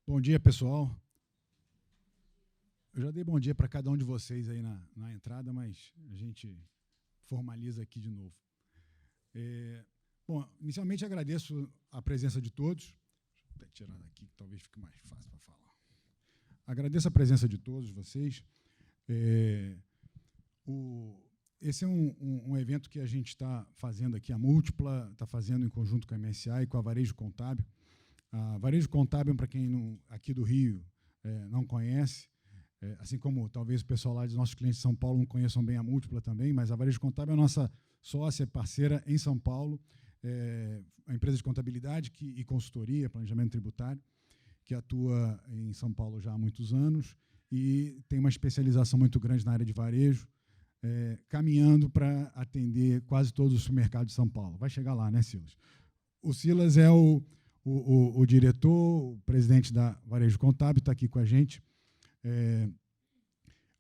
Bom dia, pessoal. Eu já dei bom dia para cada um de vocês aí na entrada, mas a gente formaliza aqui de novo. Bom, inicialmente agradeço a presença de todos. Deixa eu até tirar daqui, que talvez fique mais fácil para falar. Agradeço a presença de todos vocês. Esse é um evento que a gente está fazendo aqui, a Múltipla está fazendo em conjunto com a MSA e com a Varejo Contábil. A Varejo Contábil, para quem não, aqui do Rio não conhece, assim como talvez o pessoal lá dos nossos clientes de São Paulo não conheçam bem a Múltipla também, mas a Varejo Contábil é a nossa sócia parceira em São Paulo, a empresa de contabilidade e consultoria, planejamento tributário, que atua em São Paulo já há muitos anos e tem uma especialização muito grande na área de varejo, caminhando para atender quase todos os supermercados de São Paulo. Vai chegar lá, né, Silas? O Silas é o diretor, o presidente da Varejo Contábil, está aqui com a gente.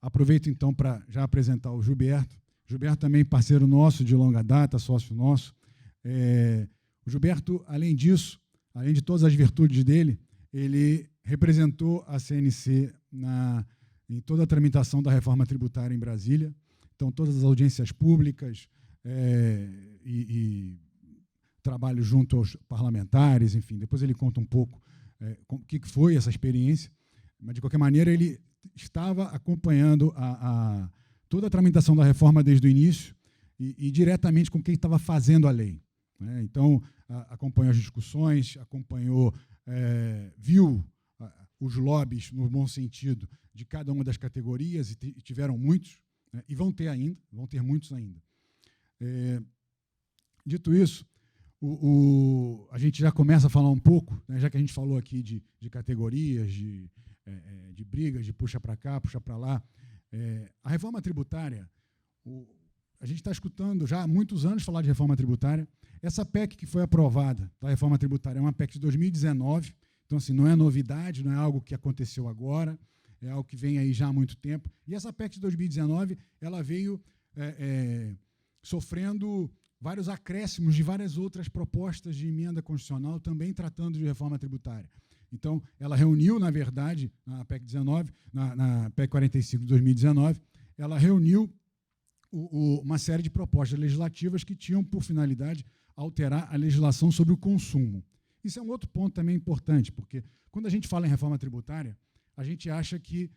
Aproveito, então, para já apresentar o Gilberto. Gilberto também parceiro nosso de longa data, sócio nosso. O Gilberto, além disso, além de todas as virtudes dele, ele representou a CNC em toda a tramitação da reforma tributária em Brasília. Então, todas as audiências públicas e trabalho junto aos parlamentares, enfim. Depois ele conta um pouco o que foi essa experiência, mas, de qualquer maneira, ele estava acompanhando toda a tramitação da reforma desde o início e diretamente com quem estava fazendo a lei. Então, acompanhou as discussões, acompanhou, viu os lobbies, no bom sentido, de cada uma das categorias, e tiveram muitos, e vão ter muitos ainda. Dito isso, a gente já começa a falar um pouco, já que a gente falou aqui de categorias, de brigas, de puxa para cá, puxa para lá. A reforma tributária, a gente está escutando já há muitos anos falar de reforma tributária. Essa PEC que foi aprovada, da reforma tributária, é uma PEC de 2019, então, assim, não é novidade, não é algo que aconteceu agora, é algo que vem aí já há muito tempo. E essa PEC de 2019, ela veio sofrendo vários acréscimos de várias outras propostas de emenda constitucional, também tratando de reforma tributária. Então, ela reuniu, na verdade, na PEC 19, na PEC 45 de 2019, ela reuniu uma série de propostas legislativas que tinham por finalidade alterar a legislação sobre o consumo. Isso é um outro ponto também importante, porque quando a gente fala em reforma tributária, a gente acha que,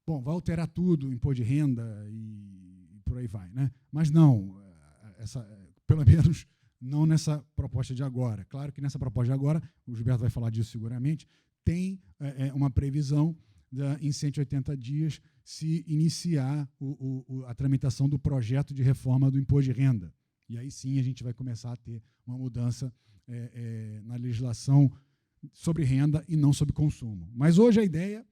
bom, vai alterar tudo, imposto de renda e por aí vai, né? Mas não, pelo menos não nessa proposta de agora. Claro que nessa proposta de agora, o Gilberto vai falar disso seguramente, tem uma previsão em 180 dias se iniciar a tramitação do projeto de reforma do imposto de renda. E aí sim a gente vai começar a ter uma mudança na legislação sobre renda e não sobre consumo. Mas hoje a ideia,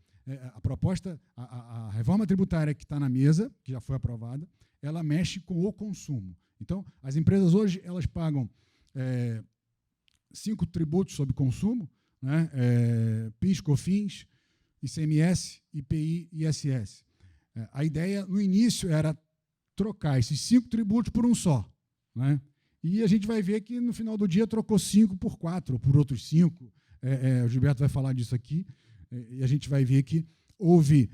a proposta, a reforma tributária que está na mesa, que já foi aprovada, ela mexe com o consumo. Então, as empresas hoje elas pagam 5 tributos sobre consumo, né? PIS, COFINS, ICMS, IPI e ISS. A ideia, no início, era trocar esses 5 tributos por um só, né? E a gente vai ver que, no final do dia, trocou 5 por 4, ou por outros 5. O Gilberto vai falar disso aqui, e a gente vai ver que houve,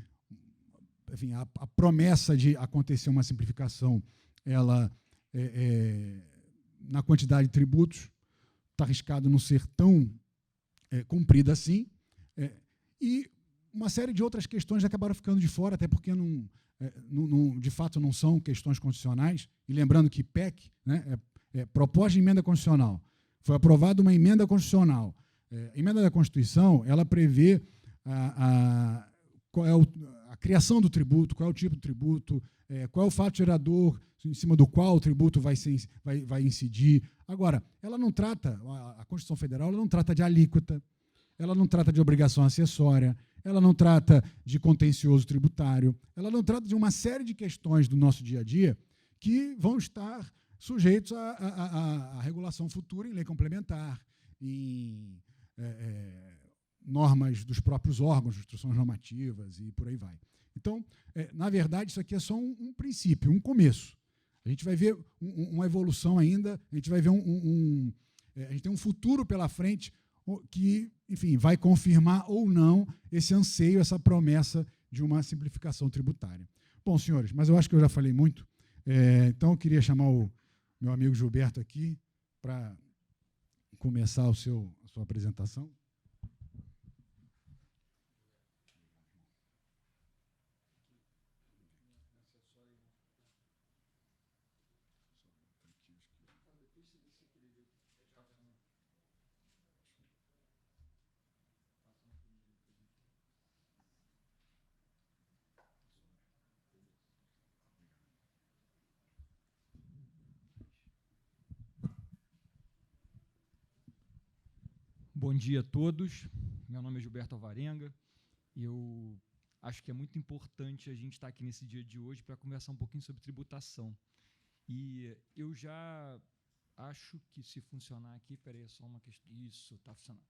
enfim, a promessa de acontecer uma simplificação, ela, na quantidade de tributos, está arriscado não ser tão cumprida assim, e uma série de outras questões acabaram ficando de fora, até porque, de fato, não são questões constitucionais. E lembrando que PEC, né, proposta de emenda constitucional, foi aprovada uma emenda constitucional. A emenda da Constituição, ela prevê qual é a criação do tributo, qual é o tipo de tributo, qual é o fato gerador em cima do qual o tributo vai incidir. Agora, ela não trata, a Constituição Federal, ela não trata de alíquota, ela não trata de obrigação acessória, ela não trata de contencioso tributário, ela não trata de uma série de questões do nosso dia a dia que vão estar sujeitos à regulação futura em lei complementar, em normas dos próprios órgãos, instruções normativas e por aí vai. Então, na verdade, isso aqui é só um princípio, um começo. A gente vai ver uma evolução ainda, a gente vai ver a gente tem um futuro pela frente que, enfim, vai confirmar ou não esse anseio, essa promessa de uma simplificação tributária. Bom, senhores, mas eu acho que eu já falei muito, então eu queria chamar o meu amigo Gilberto aqui para começar a sua apresentação. Bom dia a todos, meu nome é Gilberto Alvarenga, eu acho que é muito importante a gente estar aqui nesse dia de hoje para conversar um pouquinho sobre tributação. E eu já acho que se funcionar aqui, peraí, é só uma questão, isso, está funcionando.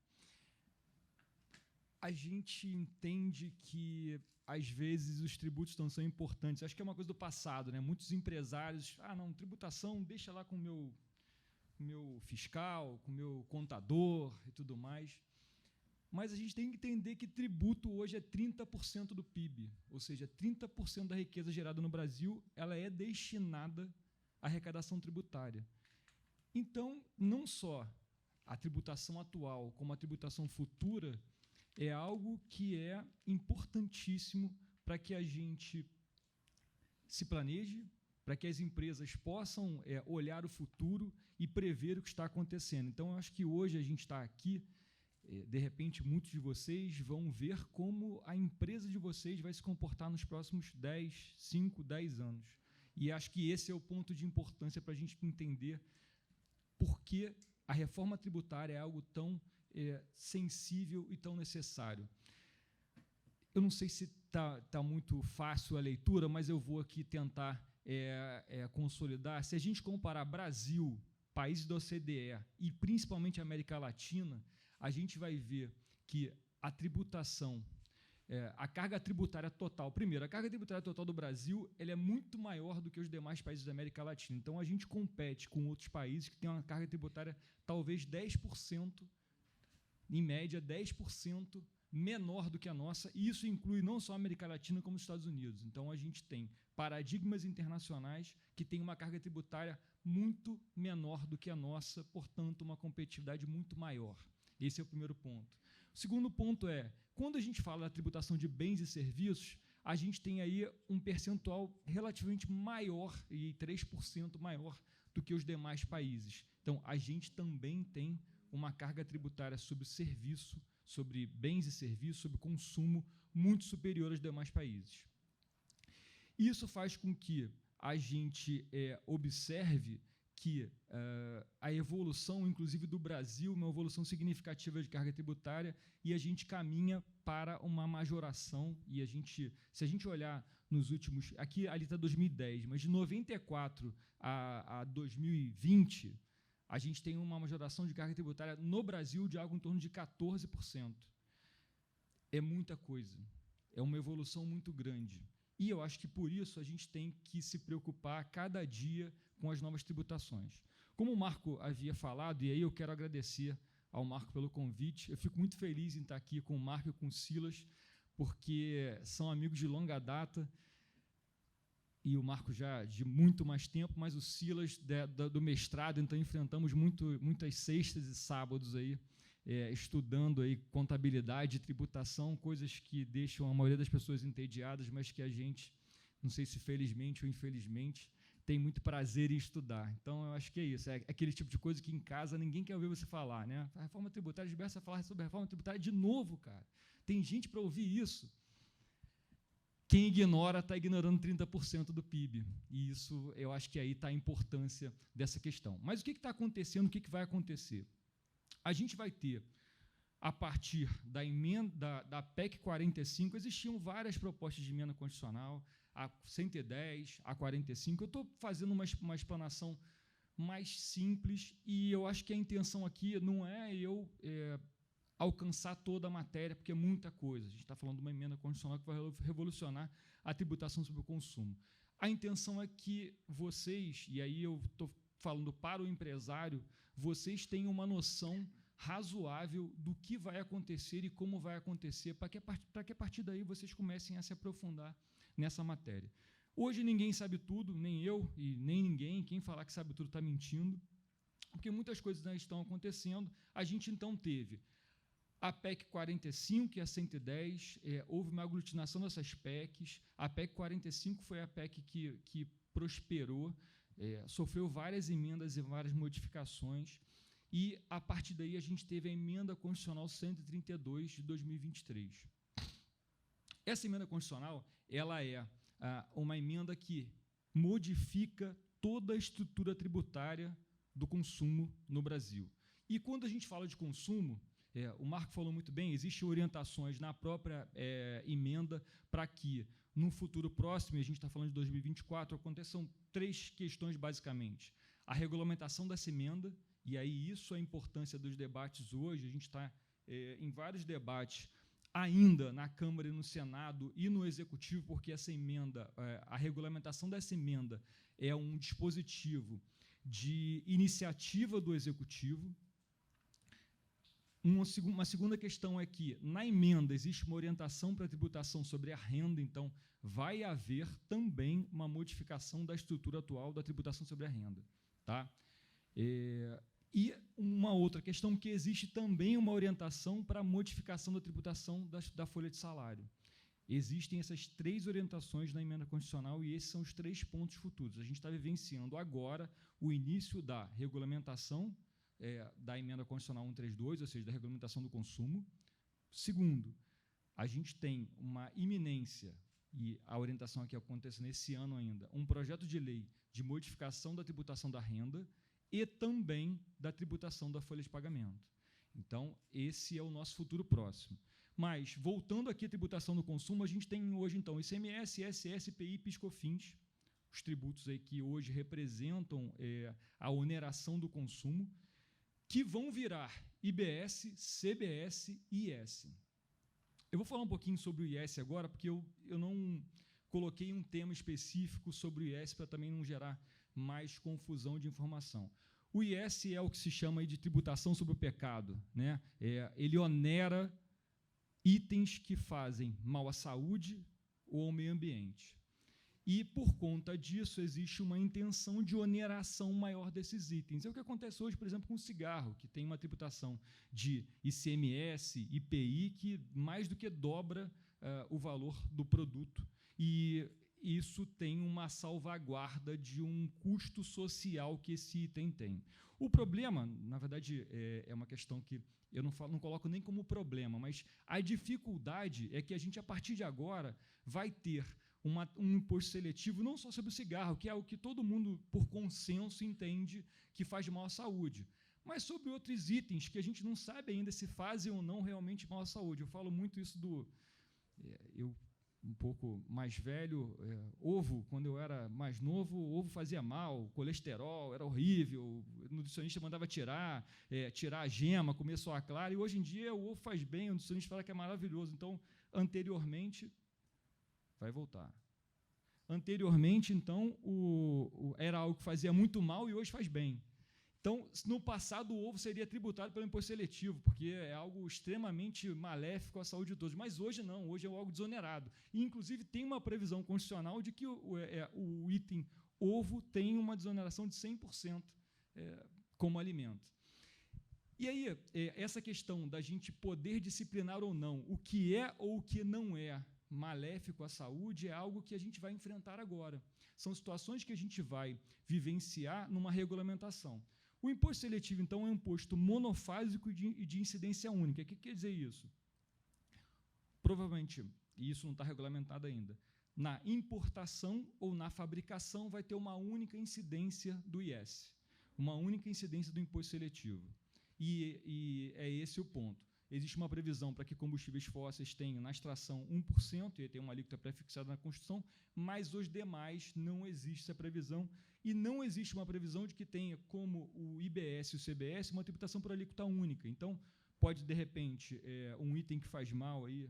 A gente entende que, às vezes, os tributos não são importantes, acho que é uma coisa do passado, né? Muitos empresários, não, tributação, deixa lá com o meu fiscal, com o meu contador e tudo mais. Mas a gente tem que entender que tributo hoje é 30% do PIB, ou seja, 30% da riqueza gerada no Brasil, ela é destinada à arrecadação tributária. Então, não só a tributação atual, como a tributação futura, é algo que é importantíssimo para que a gente se planeje, para que as empresas possam olhar o futuro e prever o que está acontecendo. Então, eu acho que hoje a gente está aqui, de repente, muitos de vocês vão ver como a empresa de vocês vai se comportar nos próximos 5, 10 anos. E acho que esse é o ponto de importância para a gente entender por que a reforma tributária é algo tão sensível e tão necessário. Eu não sei se está muito fácil a leitura, mas eu vou aqui tentar consolidar. Se a gente comparar Brasil, países da OCDE e principalmente a América Latina, a gente vai ver que a tributação, a carga tributária total, primeiro, a carga tributária total do Brasil ela é muito maior do que os demais países da América Latina. Então, a gente compete com outros países que têm uma carga tributária talvez 10%, em média 10%, menor do que a nossa, e isso inclui não só a América Latina, como os Estados Unidos. Então, a gente tem paradigmas internacionais que têm uma carga tributária muito menor do que a nossa, portanto, uma competitividade muito maior. Esse é o primeiro ponto. O segundo ponto é, quando a gente fala da tributação de bens e serviços, a gente tem aí um percentual relativamente maior, e 3% maior, do que os demais países. Então, a gente também tem uma carga tributária sobre serviço, sobre bens e serviços, sobre consumo, muito superior aos demais países. Isso faz com que a gente observe que a evolução, inclusive do Brasil, uma evolução significativa de carga tributária, e a gente caminha para uma majoração, e se a gente olhar nos últimos, aqui ali está 2010, mas de 94 a 2020, a gente tem uma majoração de carga tributária no Brasil de algo em torno de 14%. É muita coisa, é uma evolução muito grande. E eu acho que, por isso, a gente tem que se preocupar cada dia com as novas tributações. Como o Marco havia falado, e aí eu quero agradecer ao Marco pelo convite, eu fico muito feliz em estar aqui com o Marco e com o Silas, porque são amigos de longa data, e o Marco já de muito mais tempo, mas o Silas do mestrado, então enfrentamos muitas sextas e sábados aí, estudando aí contabilidade e tributação, coisas que deixam a maioria das pessoas entediadas, mas que a gente, não sei se felizmente ou infelizmente, tem muito prazer em estudar. Então, eu acho que é isso, é aquele tipo de coisa que em casa ninguém quer ouvir você falar, né? A reforma tributária, Gilberto vai falar sobre a reforma tributária de novo, cara. Tem gente para ouvir isso. Quem ignora está ignorando 30% do PIB. E isso, eu acho que aí está a importância dessa questão. Mas o que está acontecendo, o que vai acontecer? A gente vai ter, a partir da emenda da PEC 45, existiam várias propostas de emenda constitucional, a 110, a 45. Eu estou fazendo uma explanação mais simples, e eu acho que a intenção aqui não é eu alcançar toda a matéria, porque é muita coisa. A gente está falando de uma emenda constitucional que vai revolucionar a tributação sobre o consumo. A intenção é que vocês, e aí eu estou falando para o empresário, vocês tenham uma noção razoável do que vai acontecer e como vai acontecer, para que a partir daí vocês comecem a se aprofundar nessa matéria. Hoje ninguém sabe tudo, nem eu e nem ninguém. Quem falar que sabe tudo está mentindo, porque muitas coisas ainda estão acontecendo. A gente, então, teve a PEC 45 e a 110, houve uma aglutinação dessas PECs. A PEC 45 foi a PEC que prosperou, sofreu várias emendas e várias modificações, e, a partir daí, a gente teve a Emenda Constitucional 132 de 2023. Essa emenda constitucional, ela é uma emenda que modifica toda a estrutura tributária do consumo no Brasil. E, quando a gente fala de consumo, o Marco falou muito bem, existem orientações na própria emenda para que, no futuro próximo, e a gente está falando de 2024, aconteçam 3 questões, basicamente. A regulamentação dessa emenda, e aí isso é a importância dos debates hoje. A gente está em vários debates ainda na Câmara e no Senado e no Executivo, porque essa emenda, a regulamentação dessa emenda é um dispositivo de iniciativa do Executivo. Uma segunda questão é que, na emenda, existe uma orientação para a tributação sobre a renda, então vai haver também uma modificação da estrutura atual da tributação sobre a renda. Tá? E uma outra questão, que existe também uma orientação para a modificação da tributação da folha de salário. Existem essas 3 orientações na emenda constitucional, e esses são os 3 pontos futuros. A gente está vivenciando agora o início da regulamentação da emenda constitucional 132, ou seja, da regulamentação do consumo. Segundo, a gente tem uma iminência, e a orientação aqui acontece nesse ano ainda, um projeto de lei de modificação da tributação da renda e também da tributação da folha de pagamento. Então, esse é o nosso futuro próximo. Mas, voltando aqui à tributação do consumo, a gente tem hoje, então, ICMS, ISS, IPI e PIS/COFINS, os tributos aí que hoje representam a oneração do consumo, que vão virar IBS, CBS e IS. Eu vou falar um pouquinho sobre o IS agora, porque eu não coloquei um tema específico sobre o IS para também não gerar mais confusão de informação. O IS é o que se chama aí de tributação sobre o pecado, né? Ele onera itens que fazem mal à saúde ou ao meio ambiente. E, por conta disso, existe uma intenção de oneração maior desses itens. É o que acontece hoje, por exemplo, com o cigarro, que tem uma tributação de ICMS, IPI, que mais do que dobra o valor do produto. E isso tem uma salvaguarda de um custo social que esse item tem. O problema, na verdade, é uma questão que eu não coloco nem como problema, mas a dificuldade é que a gente, a partir de agora, vai ter um imposto seletivo não só sobre o cigarro, que é o que todo mundo, por consenso, entende que faz mal à saúde, mas sobre outros itens que a gente não sabe ainda se fazem ou não realmente mal à saúde. Eu falo muito isso eu um pouco mais velho, ovo, quando eu era mais novo, ovo fazia mal, colesterol, era horrível, o nutricionista mandava tirar a gema, comer só a clara, e hoje em dia o ovo faz bem, o nutricionista fala que é maravilhoso. Então, anteriormente, vai voltar. Anteriormente, então, era algo que fazia muito mal e hoje faz bem. Então, no passado, o ovo seria tributado pelo imposto seletivo, porque é algo extremamente maléfico à saúde de todos. Mas hoje não, hoje é algo desonerado. E, inclusive, tem uma previsão constitucional de que o item ovo tem uma desoneração de 100% como alimento. E aí, essa questão da gente poder disciplinar ou não o que é ou o que não é maléfico à saúde é algo que a gente vai enfrentar agora. São situações que a gente vai vivenciar numa regulamentação. O imposto seletivo, então, é um imposto monofásico e de incidência única. O que quer dizer isso? Provavelmente, e isso não está regulamentado ainda, na importação ou na fabricação vai ter uma única incidência do IS, uma única incidência do imposto seletivo. E é esse o ponto. Existe uma previsão para que combustíveis fósseis tenham na extração 1%, e tem uma alíquota pré-fixada na Constituição, mas os demais não existe essa previsão, e não existe uma previsão de que tenha, como o IBS e o CBS, uma tributação por alíquota única. Então, pode, de repente, um item que faz mal, aí,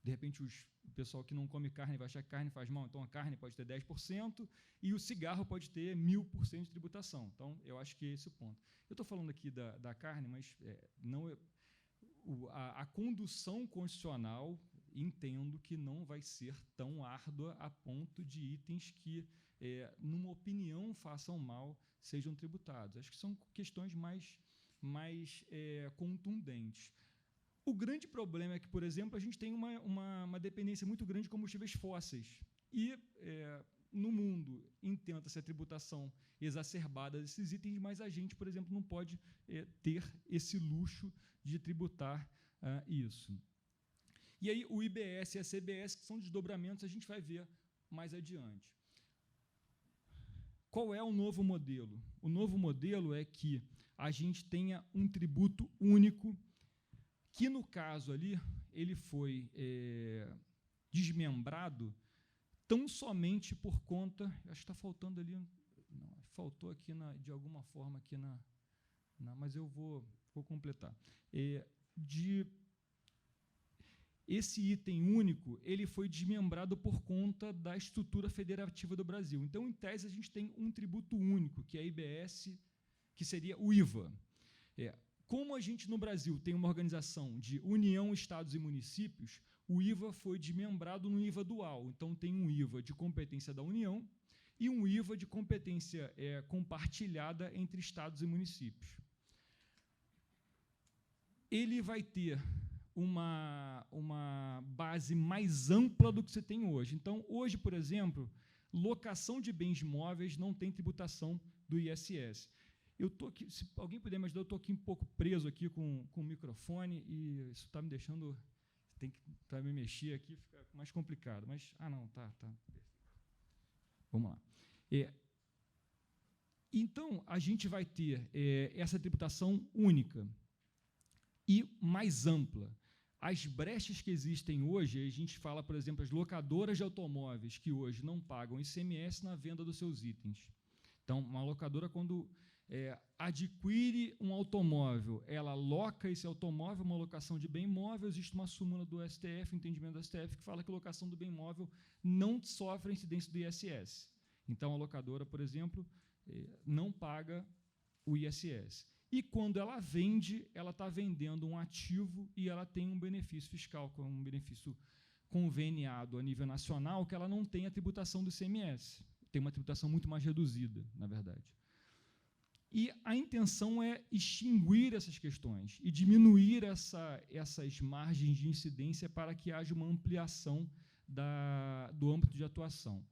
De repente, o pessoal que não come carne vai achar que carne faz mal, então a carne pode ter 10% e o cigarro pode ter 1000% de tributação. Então, eu acho que é esse o ponto. Eu estou falando aqui da carne, mas a condução constitucional, entendo que não vai ser tão árdua a ponto de itens que, numa opinião, façam mal, sejam tributados. Acho que são questões mais contundentes. O grande problema é que, por exemplo, a gente tem uma dependência muito grande de combustíveis fósseis. E, no mundo, intenta-se a tributação exacerbada desses itens, mas a gente, por exemplo, não pode ter esse luxo de tributar isso. E aí, o IBS e a CBS, que são desdobramentos, a gente vai ver mais adiante. Qual é o novo modelo? O novo modelo é que a gente tenha um tributo único, que, no caso ali, ele foi desmembrado tão somente por conta... Acho que está faltando ali... Não, faltou aqui, de alguma forma, aqui mas eu vou completar. Esse item único ele foi desmembrado por conta da estrutura federativa do Brasil. Então, em tese, a gente tem um tributo único, que é a IBS, que seria o IVA. Como a gente, no Brasil, tem uma organização de União, Estados e Municípios, o IVA foi desmembrado no IVA dual. Então, tem um IVA de competência da União e um IVA de competência compartilhada entre Estados e municípios. Ele vai ter uma base mais ampla do que você tem hoje. Então, hoje, por exemplo, locação de bens móveis não tem tributação do ISS. Eu estou aqui, se alguém puder me ajudar, eu estou aqui um pouco preso aqui com o microfone e isso está me deixando, tem que para me mexer aqui fica mais complicado. Mas não, tá. Vamos lá. Então a gente vai ter essa tributação única e mais ampla. As brechas que existem hoje, a gente fala, por exemplo, as locadoras de automóveis que hoje não pagam ICMS na venda dos seus itens. Então, uma locadora, quando adquire um automóvel, ela loca esse automóvel, uma locação de bem móvel, existe uma súmula do STF, entendimento do STF, que fala que a locação do bem móvel não sofre incidência do ISS. Então, a locadora, por exemplo, não paga o ISS. E, quando ela vende, ela está vendendo um ativo e ela tem um benefício fiscal, um benefício conveniado a nível nacional, que ela não tem a tributação do ICMS. Tem uma tributação muito mais reduzida, na verdade. E a intenção é extinguir essas questões e diminuir essas margens de incidência para que haja uma ampliação do âmbito de atuação.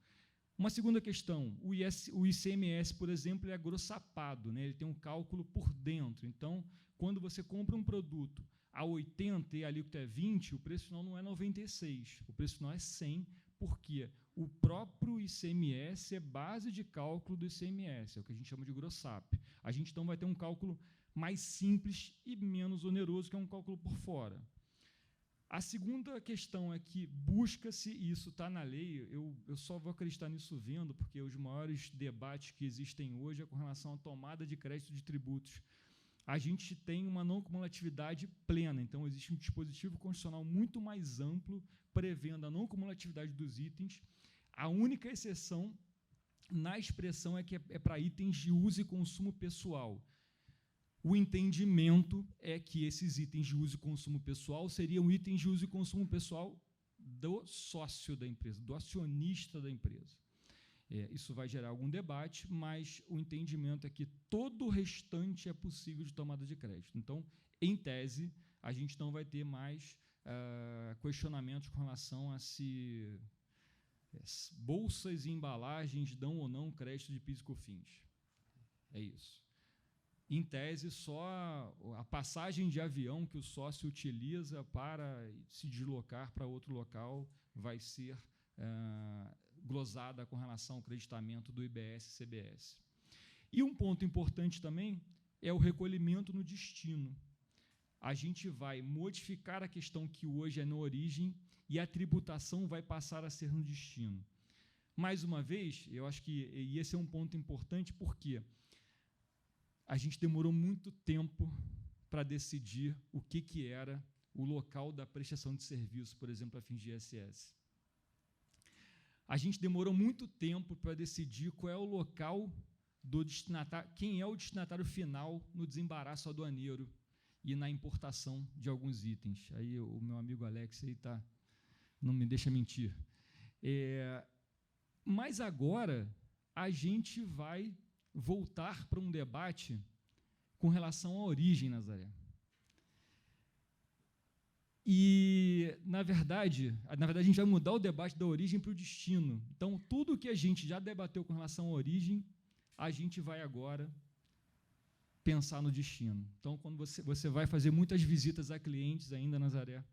Uma segunda questão, o ICMS, por exemplo, é agrossapado, né? Ele tem um cálculo por dentro. Então, quando você compra um produto a 80 e a alíquota é 20, o preço final não é 96, o preço final é 100, porque o próprio ICMS é base de cálculo do ICMS, é o que a gente chama de grossap. A gente, então, vai ter um cálculo mais simples e menos oneroso, que é um cálculo por fora. A segunda questão é que busca-se, e isso está na lei, eu só vou acreditar nisso vendo, porque os maiores debates que existem hoje é com relação à tomada de crédito de tributos. A gente tem uma não cumulatividade plena, então existe um dispositivo constitucional muito mais amplo, prevendo a não cumulatividade dos itens. A única exceção na expressão é que é para itens de uso e consumo pessoal. O entendimento é que esses itens de uso e consumo pessoal seriam itens de uso e consumo pessoal do sócio da empresa, do acionista da empresa. Isso vai gerar algum debate, mas o entendimento é que todo o restante é possível de tomada de crédito. Então, em tese, a gente não vai ter mais questionamentos com relação a se bolsas e embalagens dão ou não crédito de PIS e COFINS. É isso. Em tese, só a passagem de avião que o sócio utiliza para se deslocar para outro local vai ser glosada com relação ao creditamento do IBS e CBS. E um ponto importante também é o recolhimento no destino. A gente vai modificar a questão que hoje é na origem e a tributação vai passar a ser no destino. Mais uma vez, eu acho que esse é um ponto importante, porque a gente demorou muito tempo para decidir o que era o local da prestação de serviço, por exemplo, a fins de ISS. A gente demorou muito tempo para decidir qual é o local do destinatário, quem é o destinatário final no desembaraço aduaneiro e na importação de alguns itens. Aí o meu amigo Alex aí não me deixa mentir. Mas agora a gente vai voltar para um debate com relação à origem, Nazaré. E, na verdade, a gente vai mudar o debate da origem para o destino. Então, tudo que a gente já debateu com relação à origem, a gente vai agora pensar no destino. Então, quando você vai fazer muitas visitas a clientes ainda, Nazaré,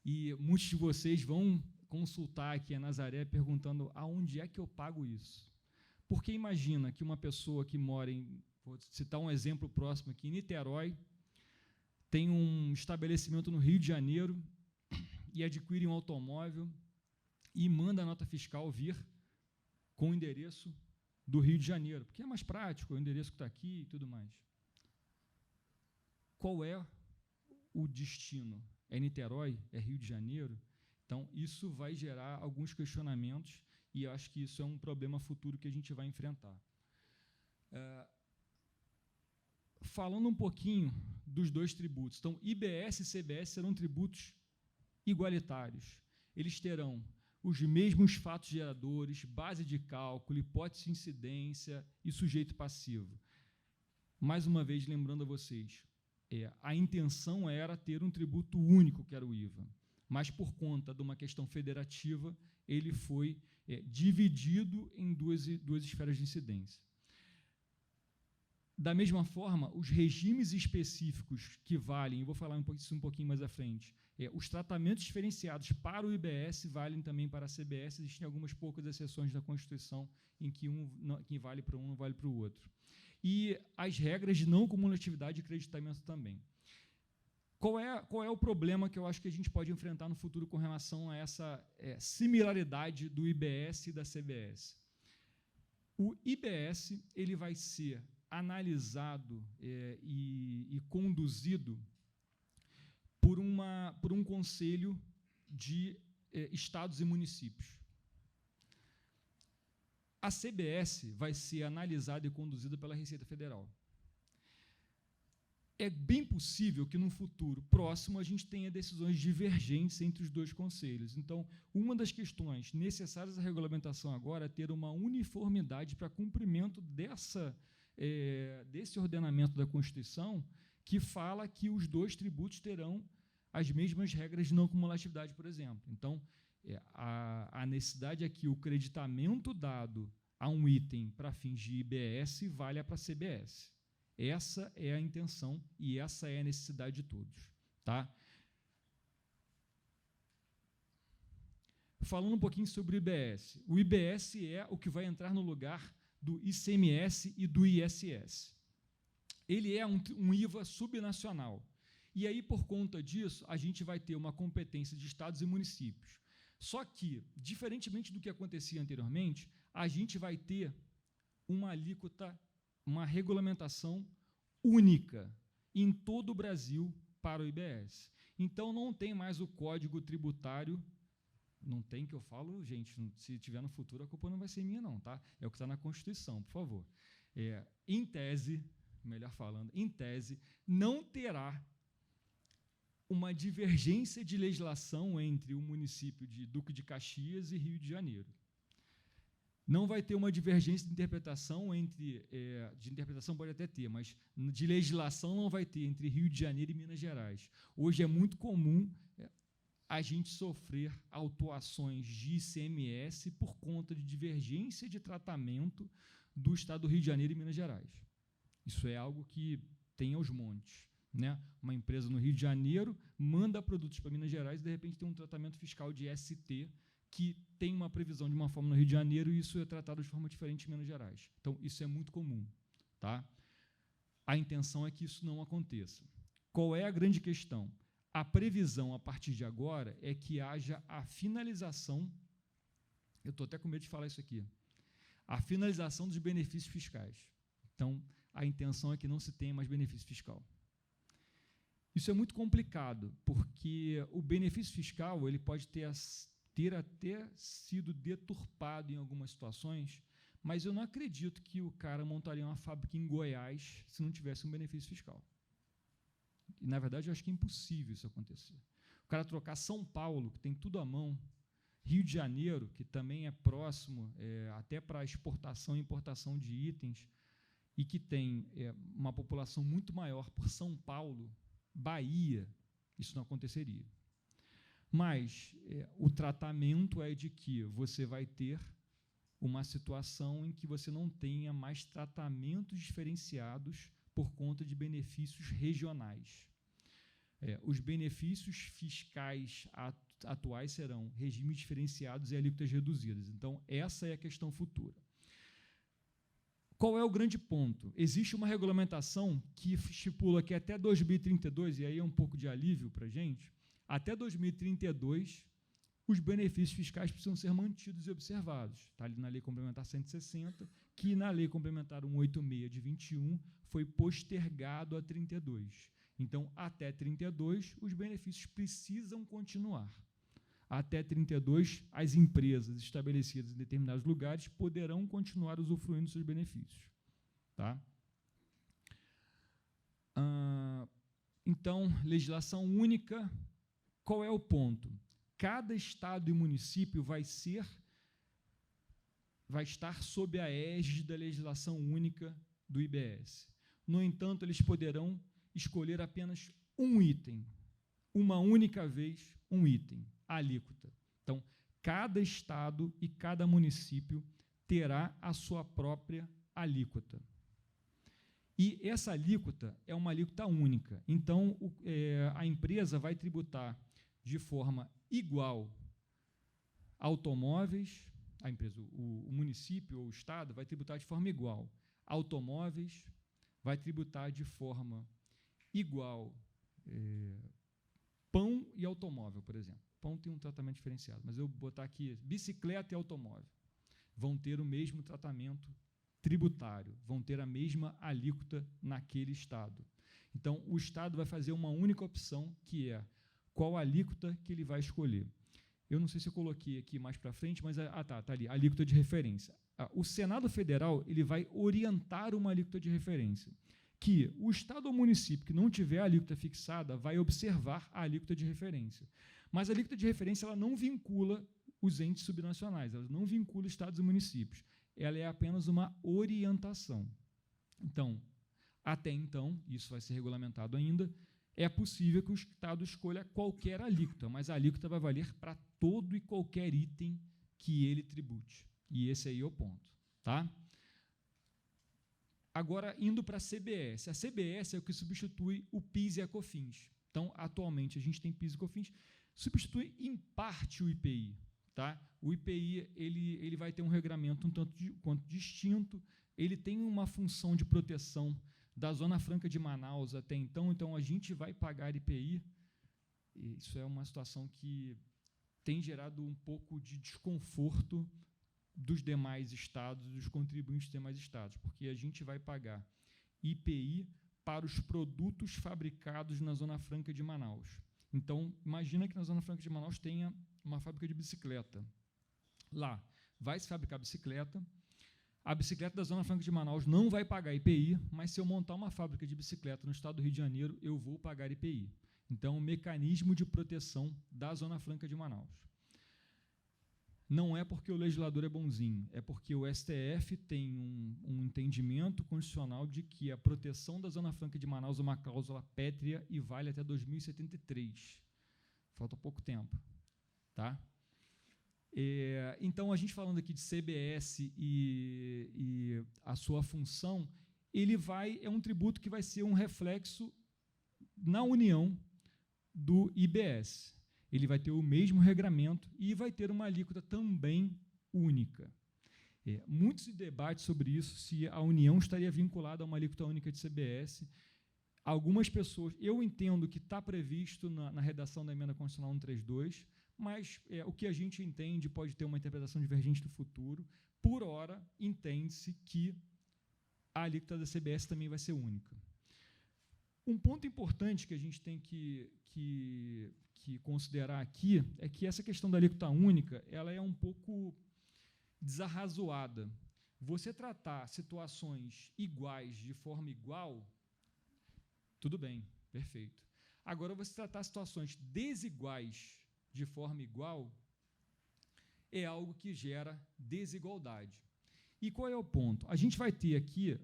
e muitos de vocês vão consultar aqui a Nazaré perguntando aonde é que eu pago isso. Porque imagina que uma pessoa que mora vou citar um exemplo próximo aqui, em Niterói, tem um estabelecimento no Rio de Janeiro e adquire um automóvel e manda a nota fiscal vir com o endereço do Rio de Janeiro, porque é mais prático, o endereço que está aqui e tudo mais. Qual é o destino? É Niterói? É Rio de Janeiro? Então, isso vai gerar alguns questionamentos e eu acho que isso é um problema futuro que a gente vai enfrentar. Falando um pouquinho dos dois tributos. Então, IBS e CBS serão tributos igualitários. Eles terão os mesmos fatos geradores, base de cálculo, hipótese de incidência e sujeito passivo. Mais uma vez, lembrando a vocês, a intenção era ter um tributo único, que era o IVA, mas, por conta de uma questão federativa, ele foi dividido em duas esferas de incidência. Da mesma forma, os regimes específicos que valem, eu vou falar isso um pouquinho mais à frente, os tratamentos diferenciados para o IBS valem também para a CBS, existem algumas poucas exceções na Constituição em que que vale para um não vale para o outro. E as regras de não cumulatividade e creditamento também. Qual é o problema que eu acho que a gente pode enfrentar no futuro com relação a essa similaridade do IBS e da CBS? O IBS ele vai ser analisado e conduzido por um conselho de estados e municípios. A CBS vai ser analisada e conduzida pela Receita Federal. É bem possível que, no futuro próximo, a gente tenha decisões divergentes entre os dois conselhos. Então, uma das questões necessárias à regulamentação agora é ter uma uniformidade para cumprimento desse ordenamento da Constituição, que fala que os dois tributos terão as mesmas regras de não cumulatividade, por exemplo. Então, a necessidade é que o creditamento dado a um item para fins de IBS valha para a CBS. Essa é a intenção e essa é a necessidade de todos. Tá? Falando um pouquinho sobre o IBS. O IBS é o que vai entrar no lugar do ICMS e do ISS. Ele é um IVA subnacional. E aí, por conta disso, a gente vai ter uma competência de estados e municípios. Só que, diferentemente do que acontecia anteriormente, a gente vai ter uma alíquota, uma regulamentação única em todo o Brasil para o IBS. Então, não tem mais o código tributário, não tem que eu falo, gente, se tiver no futuro, a culpa não vai ser minha, não, tá? É o que está na Constituição, por favor. Em tese, melhor falando, em tese, não terá uma divergência de legislação entre o município de Duque de Caxias e Rio de Janeiro. Não vai ter uma divergência de interpretação de interpretação pode até ter, mas de legislação não vai ter entre Rio de Janeiro e Minas Gerais. Hoje é muito comum a gente sofrer autuações de ICMS por conta de divergência de tratamento do estado do Rio de Janeiro e Minas Gerais. Isso é algo que tem aos montes. Né? Uma empresa no Rio de Janeiro manda produtos para Minas Gerais e, de repente, tem um tratamento fiscal de ST que tem uma previsão de uma forma no Rio de Janeiro e isso é tratado de forma diferente em Minas Gerais. Então, isso é muito comum. Tá? A intenção é que isso não aconteça. Qual é a grande questão? A previsão, a partir de agora, é que haja a finalização, eu estou até com medo de falar isso aqui, a finalização dos benefícios fiscais. Então, a intenção é que não se tenha mais benefício fiscal. Isso é muito complicado, porque o benefício fiscal ele pode ter até sido deturpado em algumas situações, mas eu não acredito que o cara montaria uma fábrica em Goiás se não tivesse um benefício fiscal. E, na verdade, eu acho que é impossível isso acontecer. O cara trocar São Paulo, que tem tudo à mão, Rio de Janeiro, que também é próximo, até para exportação e importação de itens, e que tem uma população muito maior por São Paulo, Bahia, isso não aconteceria. Mas o tratamento é de que você vai ter uma situação em que você não tenha mais tratamentos diferenciados por conta de benefícios regionais. Os benefícios fiscais atuais serão regimes diferenciados e alíquotas reduzidas. Então, essa é a questão futura. Qual é o grande ponto? Existe uma regulamentação que estipula que até 2032, e aí é um pouco de alívio para a gente, até 2032, os benefícios fiscais precisam ser mantidos e observados. Está ali na Lei Complementar 160, que na Lei Complementar 186 de 21 foi postergado a 32. Então, até 32, os benefícios precisam continuar. Até 32, as empresas estabelecidas em determinados lugares poderão continuar usufruindo dos seus benefícios. Tá? Então, legislação única, qual é o ponto? Cada estado e município vai estar sob a égide da legislação única do IBS. No entanto, eles poderão escolher apenas um item, uma única vez, um item, a alíquota. Então, cada estado e cada município terá a sua própria alíquota. E essa alíquota é uma alíquota única. Então, a empresa vai tributar de forma igual automóveis, a empresa, o município ou o estado vai tributar de forma igual automóveis, vai tributar de forma igual pão e automóvel, por exemplo. Pão tem um tratamento diferenciado, mas eu vou botar aqui bicicleta e automóvel. Vão ter o mesmo tratamento tributário, vão ter a mesma alíquota naquele estado. Então, o estado vai fazer uma única opção, que é qual alíquota que ele vai escolher. Eu não sei se eu coloquei aqui mais para frente, mas tá ali, alíquota de referência. O Senado Federal ele vai orientar uma alíquota de referência, que o estado ou município que não tiver a alíquota fixada vai observar a alíquota de referência. Mas a alíquota de referência ela não vincula os entes subnacionais, ela não vincula estados e municípios. Ela é apenas uma orientação. Então, até então, isso vai ser regulamentado ainda, é possível que o estado escolha qualquer alíquota, mas a alíquota vai valer para todo e qualquer item que ele tribute. E esse aí é o ponto. Tá? Agora, indo para a CBS. A CBS é o que substitui o PIS e a COFINS. Então, atualmente, a gente tem PIS e COFINS, substitui em parte o IPI. Tá? O IPI ele vai ter um regramento um tanto quanto distinto, ele tem uma função de proteção da Zona Franca de Manaus até então a gente vai pagar IPI. Isso é uma situação que tem gerado um pouco de desconforto dos demais estados, dos contribuintes dos demais estados, porque a gente vai pagar IPI para os produtos fabricados na Zona Franca de Manaus. Então, imagina que na Zona Franca de Manaus tenha uma fábrica de bicicleta. Lá vai se fabricar bicicleta, a bicicleta da Zona Franca de Manaus não vai pagar IPI, mas se eu montar uma fábrica de bicicleta no estado do Rio de Janeiro, eu vou pagar IPI. Então, o mecanismo de proteção da Zona Franca de Manaus. Não é porque o legislador é bonzinho, é porque o STF tem um entendimento constitucional de que a proteção da Zona Franca de Manaus é uma cláusula pétrea e vale até 2073. Falta pouco tempo. Tá? Então, a gente falando aqui de CBS e a sua função, é um tributo que vai ser um reflexo na União do IBS. Ele vai ter o mesmo regramento e vai ter uma alíquota também única. Muitos debates sobre isso, se a União estaria vinculada a uma alíquota única de CBS. Algumas pessoas, eu entendo que está previsto na redação da emenda constitucional 132, mas o que a gente entende pode ter uma interpretação divergente do futuro. Por hora, entende-se que a alíquota da CBS também vai ser única. Um ponto importante que a gente tem que considerar aqui é que essa questão da alíquota única ela é um pouco desarrazoada. Você tratar situações iguais de forma igual, tudo bem, perfeito. Agora, você tratar situações desiguais de forma igual é algo que gera desigualdade. E qual é o ponto? A gente vai ter aqui,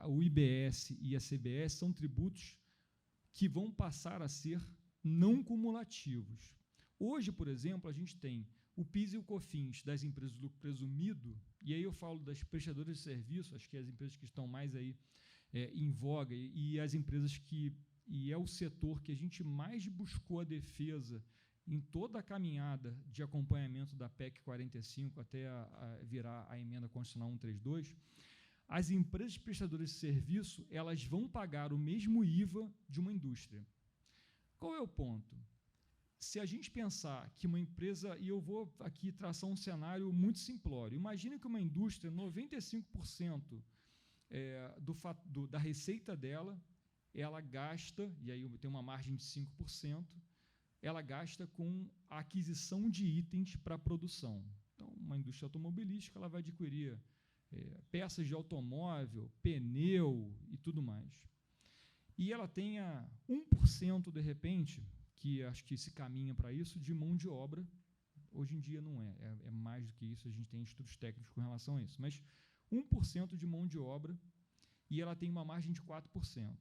o IBS e a CBS são tributos que vão passar a ser não cumulativos. Hoje, por exemplo, a gente tem o PIS e o COFINS das empresas de lucro presumido, e aí eu falo das prestadoras de serviço, acho que as empresas que estão mais aí em voga, e as empresas e é o setor que a gente mais buscou a defesa em toda a caminhada de acompanhamento da PEC 45 até virar a emenda constitucional 132, as empresas prestadoras de serviço elas vão pagar o mesmo IVA de uma indústria. Qual é o ponto? Se a gente pensar que uma empresa, e eu vou aqui traçar um cenário muito simplório, imagine que uma indústria, 95% da receita dela, ela gasta, e aí tem uma margem de 5%, ela gasta com a aquisição de itens para a produção. Então, uma indústria automobilística ela vai adquirir peças de automóvel, pneu e tudo mais. E ela tenha 1%, de repente, que acho que se caminha para isso, de mão de obra. Hoje em dia não é mais do que isso, a gente tem estudos técnicos com relação a isso, mas 1% de mão de obra e ela tem uma margem de 4%.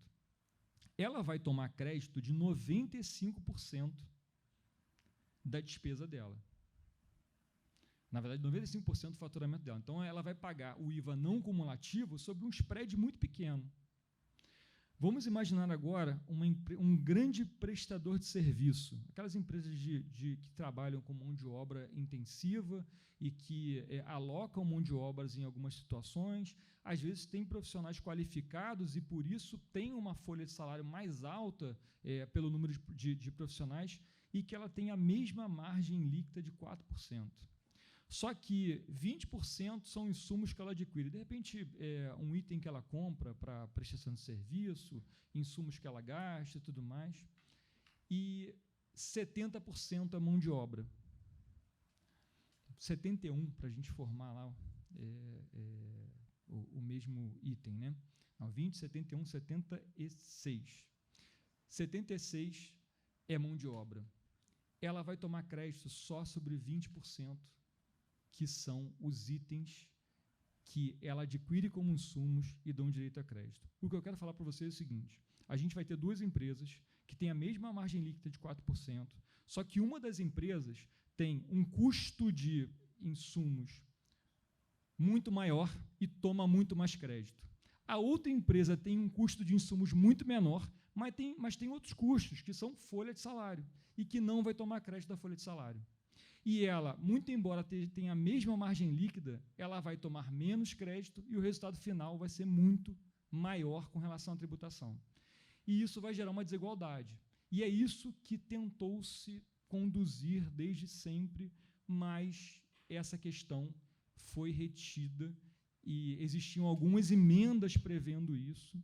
Ela vai tomar crédito de 95% da despesa dela. Na verdade, 95% do faturamento dela. Então, ela vai pagar o IVA não cumulativo sobre um spread muito pequeno. Vamos imaginar agora um grande prestador de serviço, aquelas empresas que trabalham com mão de obra intensiva e que alocam mão de obras em algumas situações, às vezes tem profissionais qualificados e, por isso, tem uma folha de salário mais alta pelo número de profissionais e que ela tem a mesma margem líquida de 4%. Só que 20% são insumos que ela adquire. De repente, um item que ela compra para prestação de serviço, insumos que ela gasta e tudo mais, e 70% é mão de obra. 71% para a gente formar lá o mesmo item, né? Não, 20, 71, 76. 76 é mão de obra. Ela vai tomar crédito só sobre 20%, que são os itens que ela adquire como insumos e dão direito a crédito. O que eu quero falar para vocês é o seguinte: a gente vai ter duas empresas que têm a mesma margem líquida de 4%, só que uma das empresas tem um custo de insumos muito maior e toma muito mais crédito. A outra empresa tem um custo de insumos muito menor, mas tem outros custos, que são folha de salário, e que não vai tomar crédito da folha de salário. E ela, muito embora tenha a mesma margem líquida, ela vai tomar menos crédito e o resultado final vai ser muito maior com relação à tributação. E isso vai gerar uma desigualdade. E é isso que tentou-se conduzir desde sempre, mas essa questão foi retida e existiam algumas emendas prevendo isso,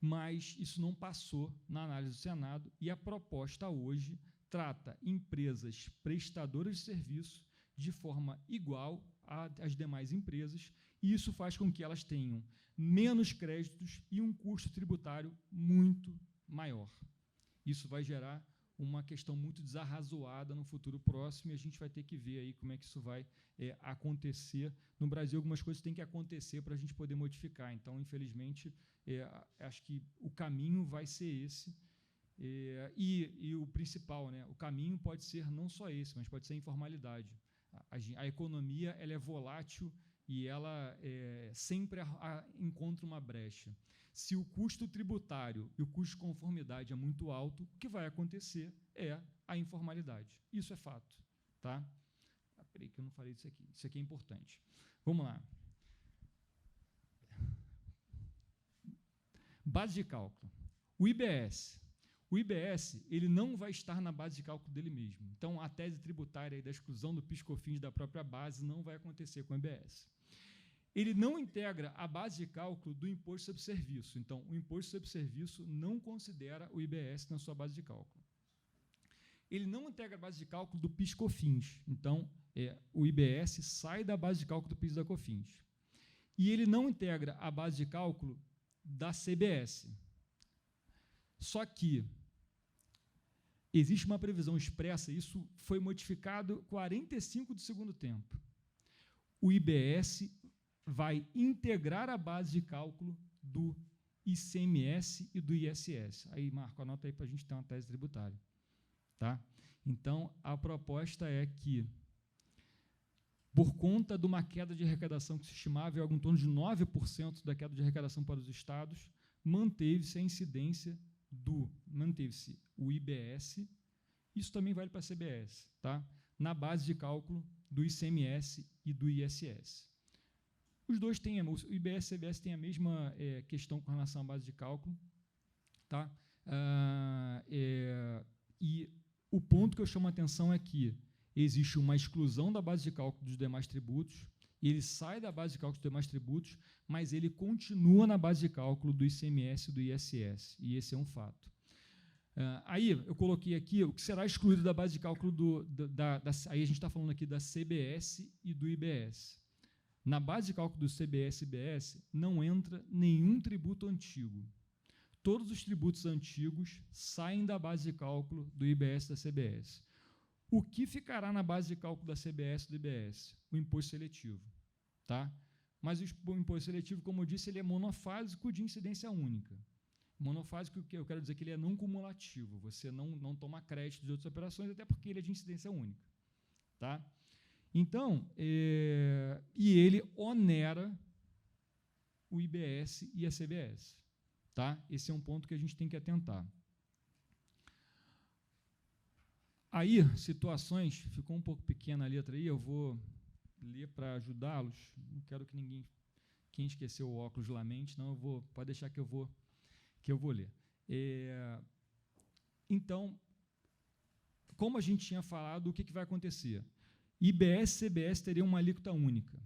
mas isso não passou na análise do Senado e a proposta hoje trata empresas prestadoras de serviço de forma igual às demais empresas, e isso faz com que elas tenham menos créditos e um custo tributário muito maior. Isso vai gerar uma questão muito desarrazoada no futuro próximo, e a gente vai ter que ver aí como é que isso vai acontecer. No Brasil, algumas coisas têm que acontecer para a gente poder modificar. Então, infelizmente, acho que o caminho vai ser esse. E o principal, né, o caminho pode ser não só esse, mas pode ser a informalidade. A economia ela é volátil e ela sempre encontra uma brecha. Se o custo tributário e o custo de conformidade é muito alto, o que vai acontecer é a informalidade. Isso é fato. Tá? Peraí que eu não falei disso aqui. Isso aqui é importante. Vamos lá. Base de cálculo. O IBS. O IBS ele não vai estar na base de cálculo dele mesmo. Então, a tese tributária da exclusão do PIS/COFINS da própria base não vai acontecer com o IBS. ele não integra a base de cálculo do imposto sobre serviço. Então, o imposto sobre serviço não considera o IBS na sua base de cálculo. Ele não integra a base de cálculo do PIS/COFINS. Então, o IBS sai da base de cálculo do PIS e da COFINS. E ele não integra a base de cálculo da CBS. Só que existe uma previsão expressa, isso foi modificado 45 do segundo tempo. O IBS vai integrar a base de cálculo do ICMS e do ISS. Aí, Marco, anota aí para a gente ter uma tese tributária. Tá? Então, a proposta é que, por conta de uma queda de arrecadação que se estimava em algo em torno de 9% da queda de arrecadação para os estados, manteve-se a incidência manteve-se o IBS, isso também vale para a CBS, tá? Na base de cálculo do ICMS e do ISS. Os dois têm, o IBS e a CBS têm a mesma questão com relação à base de cálculo, tá? E o ponto que eu chamo a atenção é que existe uma exclusão da base de cálculo dos demais tributos, ele sai da base de cálculo dos demais tributos, mas ele continua na base de cálculo do ICMS e do ISS, e esse é um fato. Aí eu coloquei aqui o que será excluído da base de cálculo aí a gente está falando aqui da CBS e do IBS. Na base de cálculo do CBS e IBS não entra nenhum tributo antigo. Todos os tributos antigos saem da base de cálculo do IBS e da CBS. O que ficará na base de cálculo da CBS e do IBS? O imposto seletivo. Tá? Mas o imposto seletivo, como eu disse, ele é monofásico de incidência única. Monofásico, que eu quero dizer que ele é não cumulativo. Você não toma crédito de outras operações, até porque ele é de incidência única. Tá? Então, e ele onera o IBS e a CBS. Tá? Esse é um ponto que a gente tem que atentar. Aí, situações, ficou um pouco pequena a letra aí, eu vou ler para ajudá-los. Não quero que ninguém, quem esqueceu o óculos, lamente, não, pode deixar que eu vou ler. Então, como a gente tinha falado, o que vai acontecer? IBS e CBS teriam uma alíquota única.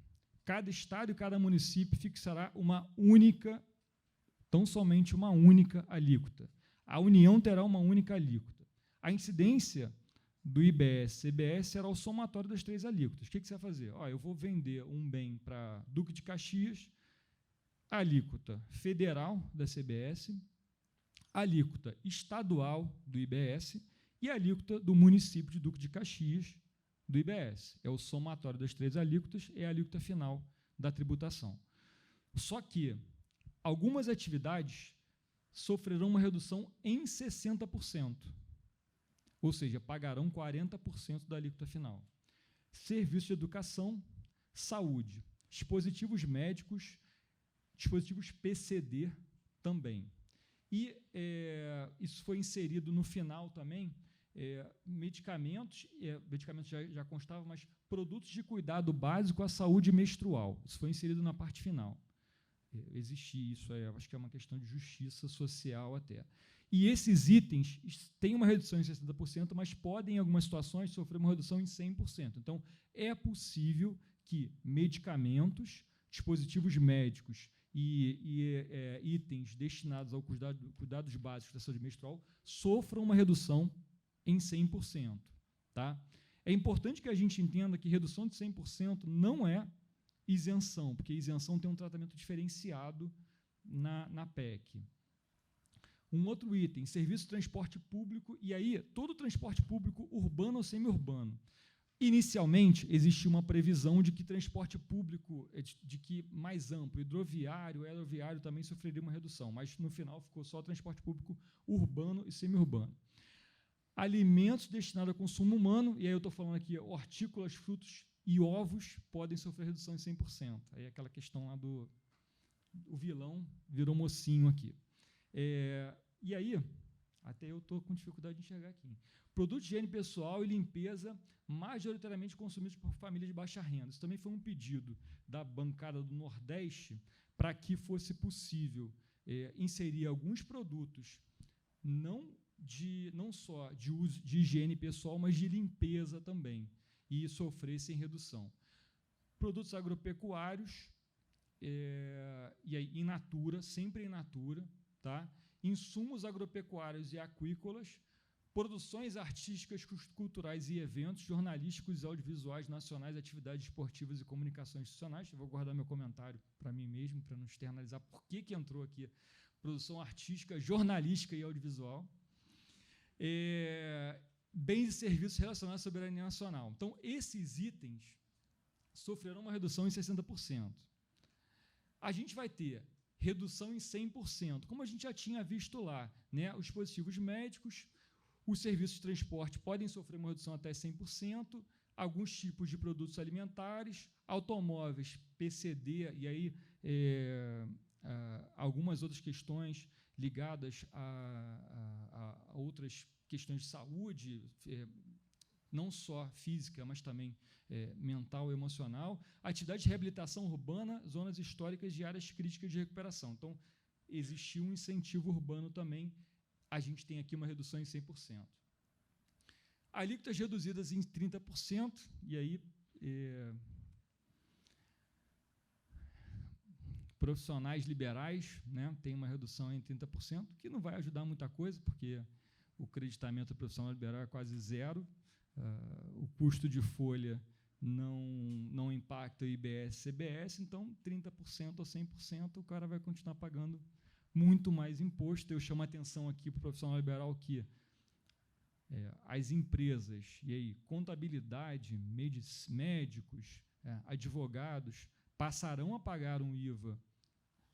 Cada estado e cada município fixará uma única, tão somente uma única alíquota. A União terá uma única alíquota. A incidência do IBS e CBS será o somatório das três alíquotas. O que você vai fazer? Eu vou vender um bem para Duque de Caxias, a alíquota federal da CBS, a alíquota estadual do IBS e a alíquota do município de Duque de Caxias do IBS. É o somatório das três alíquotas, é a alíquota final da tributação. Só que algumas atividades sofrerão uma redução em 60%, ou seja, pagarão 40% da alíquota final. Serviços de educação, saúde, dispositivos médicos, dispositivos PCD também. E isso foi inserido no final também, medicamentos já constava, mas produtos de cuidado básico à saúde menstrual. Isso foi inserido na parte final. Existe isso, acho que é uma questão de justiça social até. E esses itens têm uma redução em 60%, mas podem, em algumas situações, sofrer uma redução em 100%. Então, é possível que medicamentos, dispositivos médicos e itens destinados ao cuidados básicos da saúde menstrual sofram uma redução em 100%. Tá? É importante que a gente entenda que redução de 100% não é isenção, porque isenção tem um tratamento diferenciado na PEC. Um outro item, serviço de transporte público, e aí todo transporte público urbano ou semi-urbano. Inicialmente, existia uma previsão de que transporte público, de que mais amplo, hidroviário, aeroviário também sofreria uma redução, mas no final ficou só transporte público urbano e semi-urbano. Alimentos destinados a consumo humano, e aí eu estou falando aqui, hortícolas, frutos e ovos podem sofrer redução em 100%. Aí é aquela questão lá o vilão virou mocinho aqui. E aí, até eu estou com dificuldade de enxergar aqui. Produtos de higiene pessoal e limpeza majoritariamente consumidos por famílias de baixa renda. Isso também foi um pedido da bancada do Nordeste para que fosse possível inserir alguns produtos não só de uso de higiene pessoal, mas de limpeza também, e sofressem redução. Produtos agropecuários e aí in natura, sempre in natura, tá? Insumos agropecuários e aquícolas, produções artísticas, culturais e eventos, jornalísticos e audiovisuais nacionais, atividades esportivas e comunicações institucionais. Eu vou guardar meu comentário para mim mesmo, para não externalizar por que entrou aqui produção artística, jornalística e audiovisual. Bens e serviços relacionados à soberania nacional. Então, esses itens sofrerão uma redução em 60%. A gente vai ter redução em 100%, como a gente já tinha visto lá, né? Os dispositivos médicos, os serviços de transporte podem sofrer uma redução até 100%, alguns tipos de produtos alimentares, automóveis, PCD, e aí algumas outras questões ligadas a outras questões de saúde, não só física, mas também mental e emocional, atividade de reabilitação urbana, zonas históricas e áreas críticas de recuperação. Então, existiu um incentivo urbano também, a gente tem aqui uma redução em 100%. Alíquotas reduzidas em 30%, e aí profissionais liberais, né, tem uma redução em 30%, que não vai ajudar muita coisa, porque o creditamento profissional liberal é quase zero, o custo de folha não impacta o IBS e CBS, então 30% ou 100% o cara vai continuar pagando muito mais imposto. Eu chamo a atenção aqui para o profissional liberal que as empresas, e aí contabilidade, médicos, advogados, passarão a pagar um IVA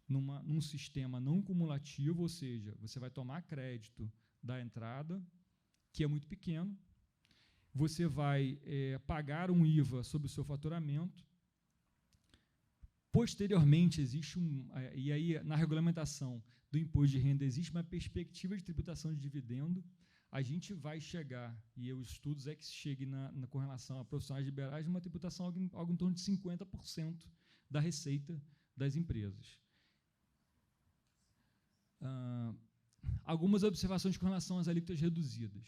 num sistema não cumulativo, ou seja, você vai tomar crédito da entrada, que é muito pequeno, você vai pagar um IVA sobre o seu faturamento. Posteriormente, existe e aí na regulamentação do imposto de renda existe uma perspectiva de tributação de dividendo. A gente vai chegar, e os estudos que chegue com relação a profissionais liberais, uma tributação algo em torno de 50% da receita das empresas. Algumas observações com relação às alíquotas reduzidas.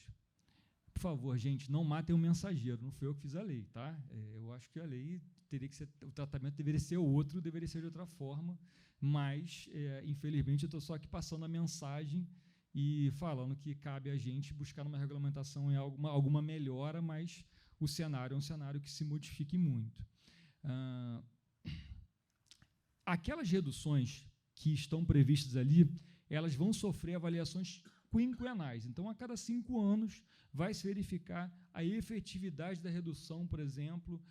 Por favor, gente, não matem o mensageiro, não foi eu que fiz a lei, tá? Eu acho que a lei teria que ser, o tratamento deveria ser outro, deveria ser de outra forma, mas, infelizmente, eu estou só aqui passando a mensagem e falando que cabe a gente buscar uma regulamentação em alguma melhora, mas o cenário é um cenário que se modifique muito. Aquelas reduções que estão previstas ali, elas vão sofrer avaliações quinquenais. Então, a cada 5 anos, vai se verificar a efetividade da redução, por exemplo,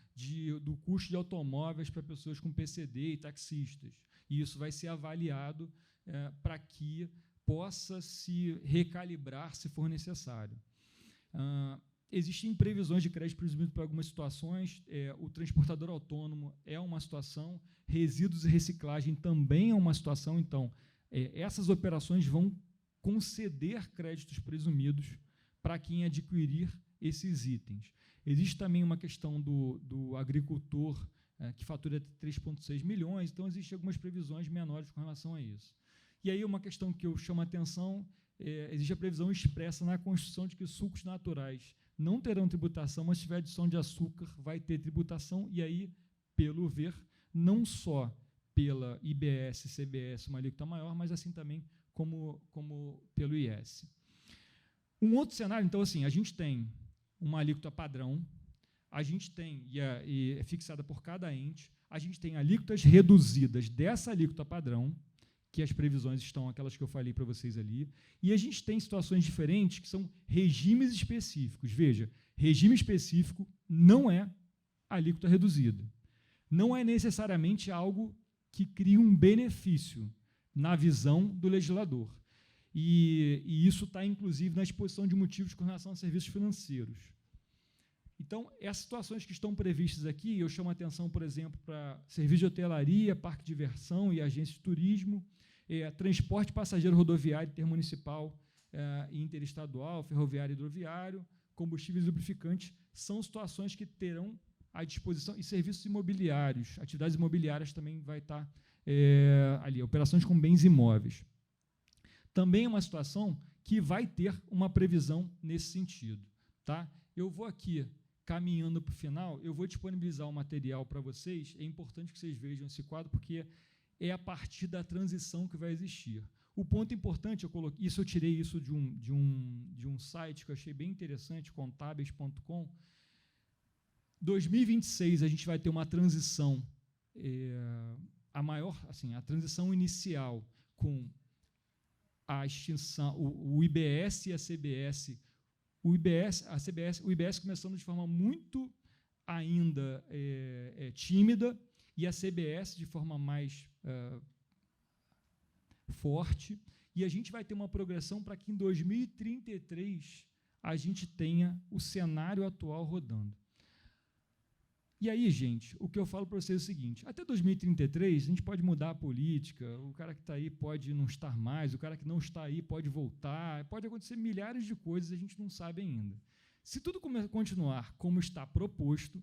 do custo de automóveis para pessoas com PCD e taxistas. E isso vai ser avaliado para que possa se recalibrar, se for necessário. Existem previsões de crédito presumido para algumas situações, o transportador autônomo é uma situação, resíduos e reciclagem também é uma situação, então, essas operações vão conceder créditos presumidos para quem adquirir esses itens. Existe também uma questão do agricultor que fatura 3,6 milhões, então existem algumas previsões menores com relação a isso. E aí uma questão que eu chamo a atenção, existe a previsão expressa na Constituição de que sucos naturais não terão tributação, mas se tiver adição de açúcar, vai ter tributação, e aí, pelo ver, não só pela IBS, CBS, uma alíquota maior, mas assim também como pelo IS. Um outro cenário, então, assim, a gente tem uma alíquota padrão, a gente tem, e é fixada por cada ente, a gente tem alíquotas reduzidas dessa alíquota padrão, que as previsões estão aquelas que eu falei para vocês ali, e a gente tem situações diferentes que são regimes específicos. Veja, regime específico não é alíquota reduzida. Não é necessariamente algo que cria um benefício na visão do legislador. E isso está, inclusive, na exposição de motivos com relação a serviços financeiros. Então, essas situações que estão previstas aqui, eu chamo a atenção, por exemplo, para serviço de hotelaria, parque de diversão e agência de turismo, transporte passageiro rodoviário, intermunicipal e interestadual, ferroviário e hidroviário, combustíveis e lubrificantes, são situações que terão à disposição, e serviços imobiliários, atividades imobiliárias também vai estar ali, operações com bens imóveis. Também é uma situação que vai ter uma previsão nesse sentido. Tá? Eu vou aqui, caminhando para o final, eu vou disponibilizar o material para vocês, é importante que vocês vejam esse quadro, porque é a partir da transição que vai existir. O ponto importante, eu tirei isso de um site que eu achei bem interessante, contábeis.com. 2026 a gente vai ter uma transição, a transição inicial com a extinção, o IBS e a CBS. O IBS começando de forma muito ainda tímida, e a CBS de forma mais forte, e a gente vai ter uma progressão para que em 2033 a gente tenha o cenário atual rodando. E aí, gente, o que eu falo para vocês é o seguinte: até 2033 a gente pode mudar a política, o cara que está aí pode não estar mais, o cara que não está aí pode voltar, pode acontecer milhares de coisas, a gente não sabe ainda. Se tudo continuar como está proposto,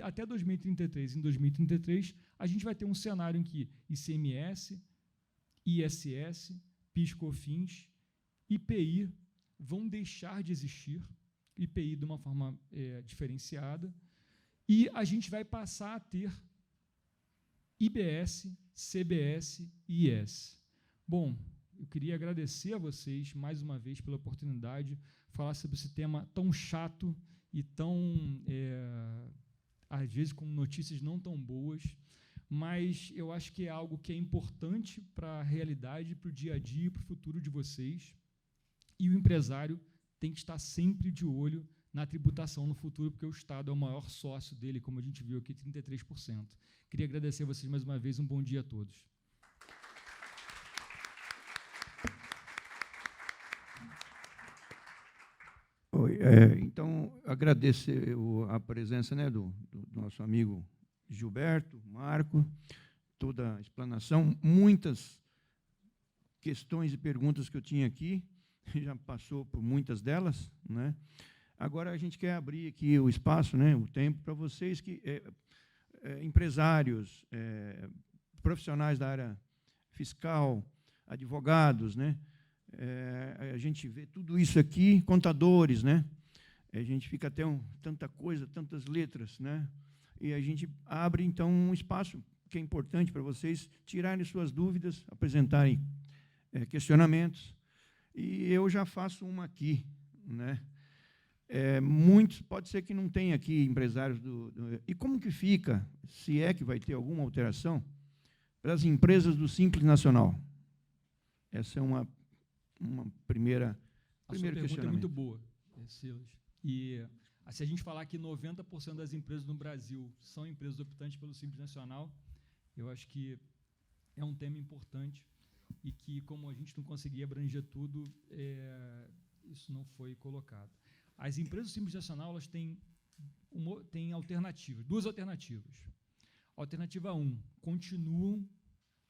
até 2033, em 2033, a gente vai ter um cenário em que ICMS, ISS, PIS/COFINS, IPI vão deixar de existir, IPI de uma forma diferenciada, e a gente vai passar a ter IBS, CBS e IS. Bom, eu queria agradecer a vocês, mais uma vez, pela oportunidade de falar sobre esse tema tão chato e tão, às vezes, com notícias não tão boas, mas eu acho que é algo que é importante para a realidade, para o dia a dia, para o futuro de vocês, e o empresário tem que estar sempre de olho na tributação no futuro, porque o Estado é o maior sócio dele, como a gente viu aqui, 33%. Queria agradecer a vocês mais uma vez, um bom dia a todos. Oi, então, agradeço a presença, né, do nosso amigo Gilberto, Marco, toda a explanação, muitas questões e perguntas que eu tinha aqui, já passou por muitas delas, né? Agora a gente quer abrir aqui o espaço, né, o tempo, para vocês que, empresários, profissionais da área fiscal, advogados, né? A gente vê tudo isso aqui, contadores, né? A gente fica até tanta coisa, tantas letras, né? E a gente abre, então, um espaço que é importante para vocês tirarem suas dúvidas, apresentarem questionamentos. E eu já faço uma aqui, né? Muitos, pode ser que não tenha aqui empresários e como que fica, se é que vai ter alguma alteração, para as empresas do Simples Nacional? Essa é uma primeiro questionamento. A sua pergunta é muito boa, Silas. E se a gente falar que 90% das empresas no Brasil são empresas optantes pelo Simples Nacional, eu acho que é um tema importante e que, como a gente não conseguia abranger tudo, isso não foi colocado. As empresas do Simples Nacional, elas têm alternativas, duas alternativas. Alternativa 1, continuam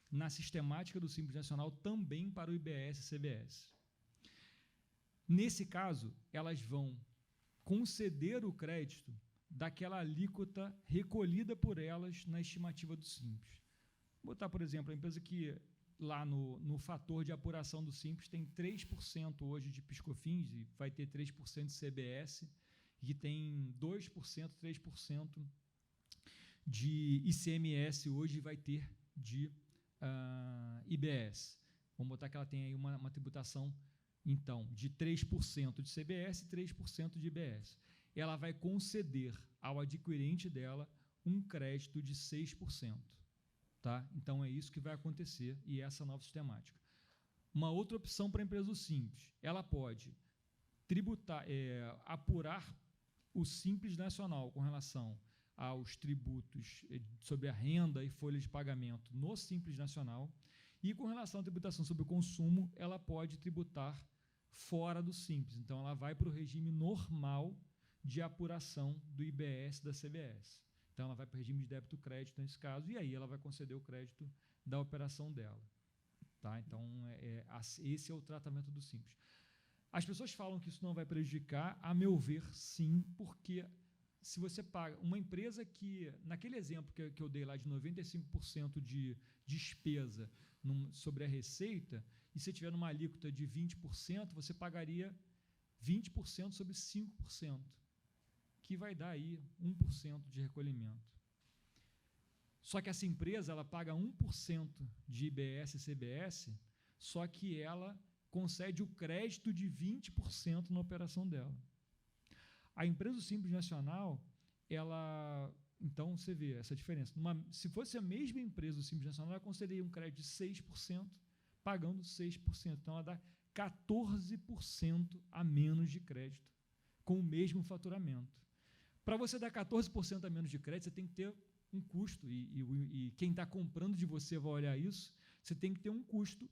na sistemática do Simples Nacional também para o IBS e CBS. Nesse caso, elas vão conceder o crédito daquela alíquota recolhida por elas na estimativa do Simples. Vou botar, por exemplo, a empresa que lá no fator de apuração do Simples tem 3% hoje de PIS/COFINS e vai ter 3% de CBS, e tem 2%, 3% de ICMS hoje vai ter de IBS. Vamos botar que ela tem aí uma tributação, então, de 3% de CBS e 3% de IBS. Ela vai conceder ao adquirente dela um crédito de 6%. Tá? Então, é isso que vai acontecer, e essa nova sistemática. Uma outra opção para a empresa do Simples, ela pode apurar o Simples Nacional com relação aos tributos sobre a renda e folha de pagamento no Simples Nacional, e com relação à tributação sobre o consumo, ela pode tributar fora do Simples. Então, ela vai para o regime normal de apuração do IBS e da CBS. Então, ela vai para o regime de débito-crédito nesse caso, e aí ela vai conceder o crédito da operação dela. Tá? Então, esse é o tratamento do Simples. As pessoas falam que isso não vai prejudicar, a meu ver, sim, porque se você paga uma empresa que, naquele exemplo que eu dei lá de 95% de despesa sobre a receita, e se tiver numa alíquota de 20%, você pagaria 20% sobre 5%. Que vai dar aí 1% de recolhimento. Só que essa empresa ela paga 1% de IBS e CBS, só que ela concede o crédito de 20% na operação dela. A empresa do Simples Nacional, ela... Então, você vê essa diferença. Se fosse a mesma empresa do Simples Nacional, ela concederia um crédito de 6%, pagando 6%. Então, ela dá 14% a menos de crédito, com o mesmo faturamento. Para você dar 14% a menos de crédito, você tem que ter um custo, e quem está comprando de você vai olhar isso, você tem que ter um custo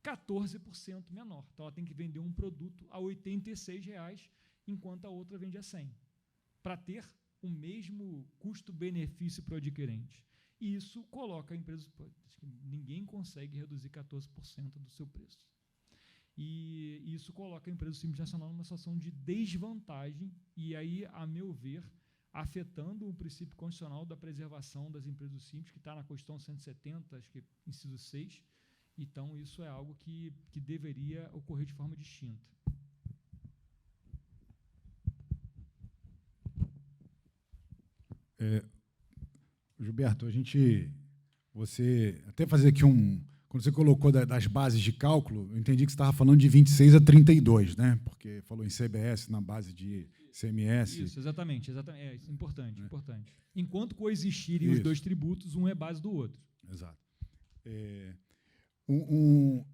14% menor. Então, ela tem que vender um produto a R$ 86,00, enquanto a outra vende a 100, para ter o mesmo custo-benefício para o adquirente. E isso coloca a empresa... Ninguém consegue reduzir 14% do seu preço. E isso coloca a empresa do Simples Nacional numa situação de desvantagem, e aí, a meu ver, afetando o princípio constitucional da preservação das empresas do Simples, que está na Constituição 170, acho que inciso 6. Então, isso é algo que deveria ocorrer de forma distinta. Gilberto, você até fazer aqui quando você colocou das bases de cálculo, eu entendi que você estava falando de 26 a 32, né? Porque falou em CBS na base de CMS. Isso, exatamente. É isso, importante. Enquanto coexistirem os dois tributos, um é base do outro. Exato.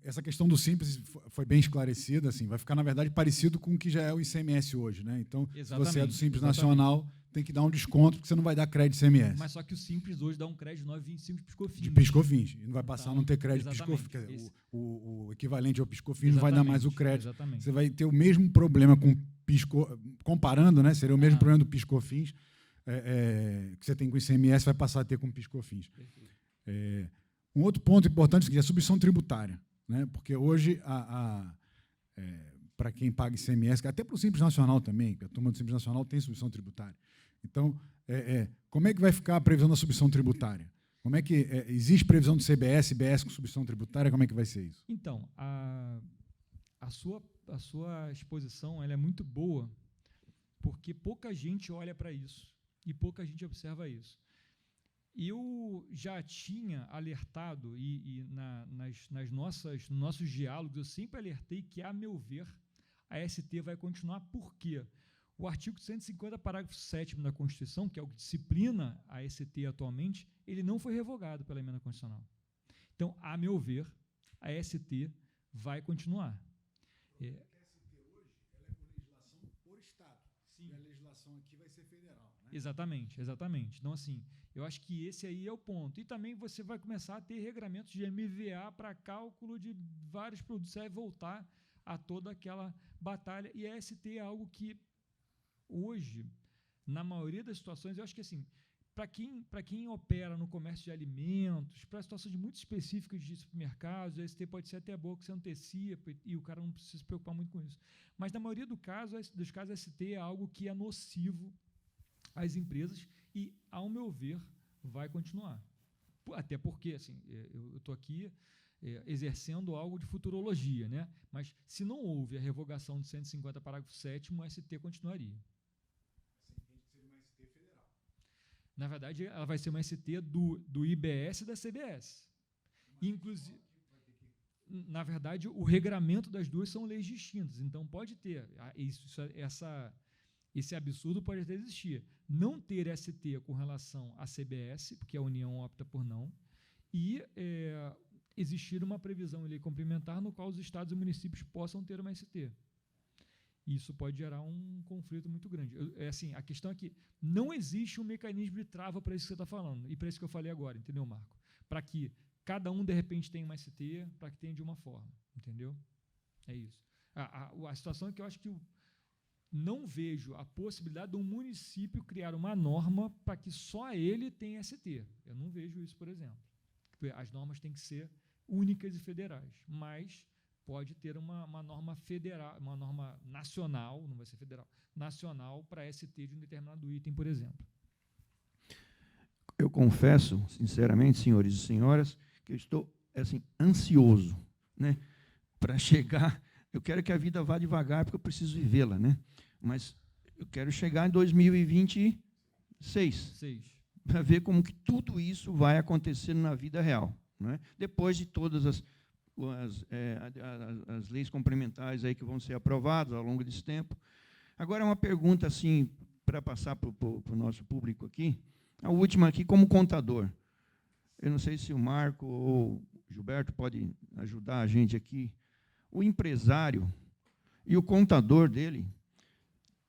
Essa questão do Simples foi bem esclarecida, assim, vai ficar, na verdade, parecido com o que já é o ICMS hoje, né? Então, se você é do Simples Nacional, tem que dar um desconto, porque você não vai dar crédito ICMS. Mas só que o Simples hoje dá um crédito de 9,25 de PiscoFins. De PiscoFins. E não vai passar a não ter crédito PiscoFins. O equivalente ao PiscoFins não vai dar mais o crédito. Exatamente. Você vai ter o mesmo problema com comparando, né? Seria o mesmo problema do PiscoFins que você tem com o ICMS, vai passar a ter com o PiscoFins. Um outro ponto importante é a substituição tributária, né? Porque hoje, para quem paga ICMS, até para o Simples Nacional também, a turma do Simples Nacional tem substituição tributária. Então, como é que vai ficar a previsão da substituição tributária? Como é que existe previsão do CBS, IBS com substituição tributária? Como é que vai ser isso? Então, a sua exposição ela é muito boa, porque pouca gente olha para isso e pouca gente observa isso. Eu já tinha alertado, nos nossos diálogos, eu sempre alertei que, a meu ver, a ST vai continuar. Por quê? O artigo 150, parágrafo 7º da Constituição, que é o que disciplina a ST atualmente, ele não foi revogado pela emenda constitucional. Então, a meu ver, a ST vai continuar. A ST hoje ela é por legislação por Estado. Sim. E a legislação aqui vai ser federal, né? Exatamente. Então, assim, eu acho que esse aí é o ponto. E também você vai começar a ter regramentos de MVA para cálculo de vários produtos. Você vai voltar a toda aquela batalha. E a ST é algo que, hoje, na maioria das situações, eu acho que, assim, para quem opera no comércio de alimentos, para situações muito específicas de supermercados, a ST pode ser até boa, que você antecipa e o cara não precisa se preocupar muito com isso. Mas, na maioria dos casos, a ST é algo que é nocivo às empresas e, ao meu ver, vai continuar. Até porque, assim, eu estou aqui exercendo algo de futurologia, né? Mas, se não houve a revogação do 150, parágrafo 7º, a ST continuaria. Na verdade, ela vai ser uma ST do IBS e da CBS. Inclusive, na verdade, o regramento das duas são leis distintas. Então, pode ter esse absurdo pode até existir. Não ter ST com relação à CBS, porque a União opta por não, e existir uma previsão em lei complementar no qual os estados e municípios possam ter uma ST. Isso pode gerar um conflito muito grande. Assim, a questão é que não existe um mecanismo de trava para isso que você está falando, e para isso que eu falei agora, entendeu, Marco? Para que cada um, de repente, tenha uma ST, para que tenha de uma forma, entendeu? É isso. A situação é que eu acho que não vejo a possibilidade de um município criar uma norma para que só ele tenha ST. Eu não vejo isso, por exemplo. As normas têm que ser únicas e federais, mas pode ter uma norma federal, uma norma nacional, não vai ser federal, nacional para ST de um determinado item, por exemplo. Eu confesso, sinceramente, senhores e senhoras, que eu estou assim, ansioso, né, para chegar. Eu quero que a vida vá devagar, porque eu preciso vivê-la, né? Mas eu quero chegar em 2026. para ver como que tudo isso vai acontecer na vida real, né? Depois de todas as leis complementares aí que vão ser aprovadas ao longo desse tempo. Agora, uma pergunta assim, para passar para o nosso público aqui, a última aqui, como contador. Eu não sei se o Marco ou o Gilberto pode ajudar a gente aqui. O empresário e o contador dele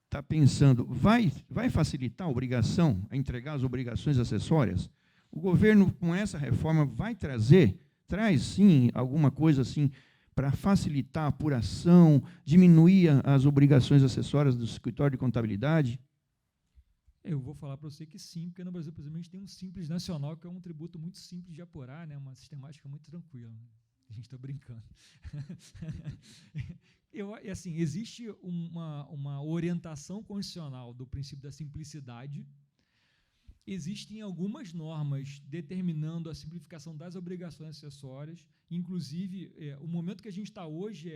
está pensando, vai facilitar a obrigação, a entregar as obrigações acessórias? O governo, com essa reforma, traz, sim, alguma coisa assim para facilitar a apuração, diminuir as obrigações acessórias do escritório de contabilidade? Eu vou falar para você que sim, porque no Brasil, por exemplo, a gente tem um Simples Nacional, que é um tributo muito simples de apurar, né, uma sistemática muito tranquila. Né? A gente está brincando. Assim, existe uma orientação constitucional do princípio da simplicidade. Existem algumas normas determinando a simplificação das obrigações acessórias. Inclusive, o momento que a gente está hoje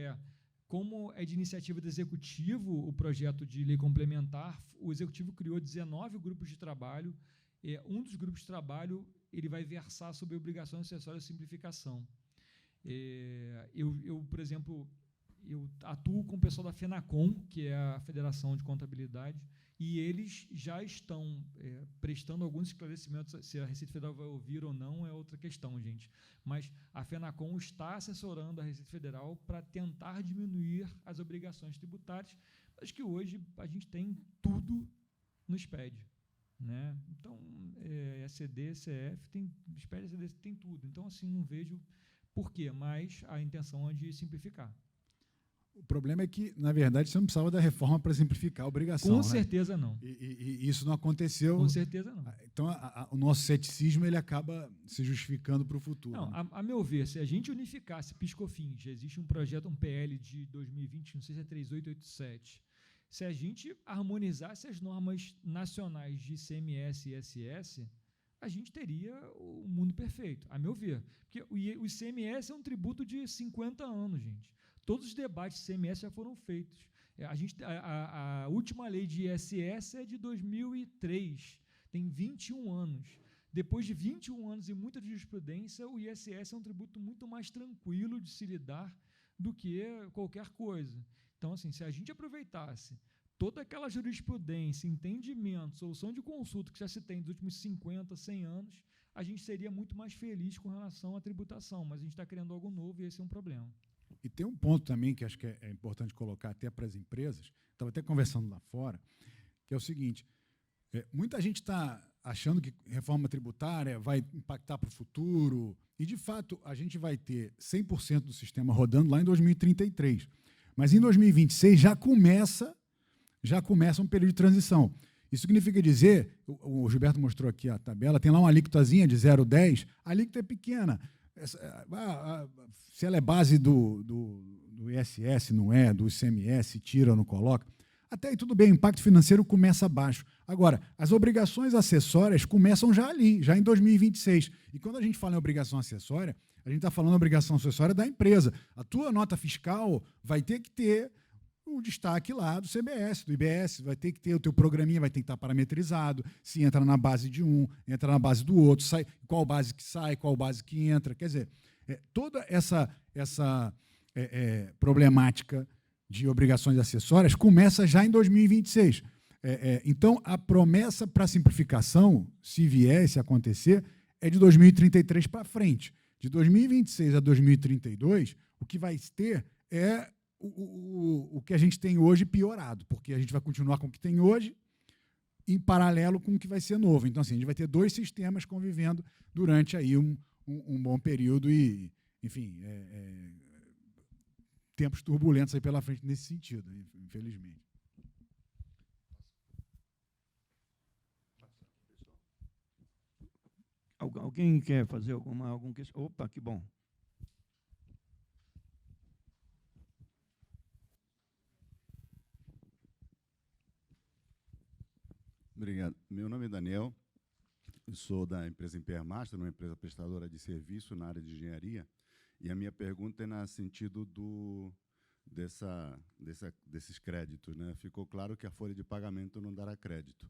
como é de iniciativa do Executivo o projeto de lei complementar, o Executivo criou 19 grupos de trabalho. Um dos grupos de trabalho ele vai versar sobre obrigações acessórias e simplificação. Por exemplo, eu atuo com o pessoal da FENACON, que é a Federação de Contabilidade, e eles já estão prestando alguns esclarecimentos. Se a Receita Federal vai ouvir ou não é outra questão, gente. Mas a FENACON está assessorando a Receita Federal para tentar diminuir as obrigações tributárias, mas que hoje a gente tem tudo no SPED. Né? Então, ECD, CF, SPED, ECD, tem tudo. Então, assim, não vejo por quê, mas a intenção é de simplificar. O problema é que, na verdade, você não precisava da reforma para simplificar a obrigação. Com certeza não. E isso não aconteceu. Com certeza não. Então, o nosso ceticismo ele acaba se justificando para o futuro. Não, né? a meu ver, se a gente unificasse PIS/COFINS, já existe um projeto, um PL de 2020, não sei se é 3887, se a gente harmonizasse as normas nacionais de ICMS e ISS, a gente teria o mundo perfeito, a meu ver. Porque o ICMS é um tributo de 50 anos, gente. Todos os debates de ICMS já foram feitos. A última lei de ISS é de 2003, tem 21 anos. Depois de 21 anos e muita jurisprudência, o ISS é um tributo muito mais tranquilo de se lidar do que qualquer coisa. Então, assim, se a gente aproveitasse toda aquela jurisprudência, entendimento, solução de consulta que já se tem nos últimos 50, 100 anos, a gente seria muito mais feliz com relação à tributação, mas a gente está criando algo novo e esse é um problema. E tem um ponto também que acho que é importante colocar até para as empresas, estava até conversando lá fora, que é o seguinte, muita gente está achando que reforma tributária vai impactar para o futuro, e, de fato, a gente vai ter 100% do sistema rodando lá em 2033. Mas, em 2026, já começa um período de transição. Isso significa dizer, o Gilberto mostrou aqui a tabela, tem lá uma alíquotazinha de 0,10, a alíquota é pequena. Se ela é base do ISS, não é, do ICMS, tira ou não coloca, até aí tudo bem, o impacto financeiro começa baixo. Agora, as obrigações acessórias começam já ali, já em 2026. E quando a gente fala em obrigação acessória, a gente está falando de obrigação acessória da empresa. A tua nota fiscal vai ter que ter o destaque lá do CBS, do IBS, vai ter que ter o teu programinha, vai ter que estar parametrizado, se entra na base de um, entra na base do outro, sai, qual base que sai, qual base que entra. Quer dizer, toda essa problemática de obrigações acessórias começa já em 2026. Então, a promessa para simplificação, se vier, se acontecer, é de 2033 para frente. De 2026 a 2032, o que vai ter é o que a gente tem hoje piorado, porque a gente vai continuar com o que tem hoje em paralelo com o que vai ser novo. Então, assim, a gente vai ter dois sistemas convivendo durante aí um bom período e, enfim, tempos turbulentos aí pela frente nesse sentido, infelizmente. Alguém quer fazer algum questão? Opa, que bom. Obrigado. Meu nome é Daniel, eu sou da empresa Impermaster, uma empresa prestadora de serviço na área de engenharia, e a minha pergunta é no sentido desses créditos. Né? Ficou claro que a folha de pagamento não dará crédito,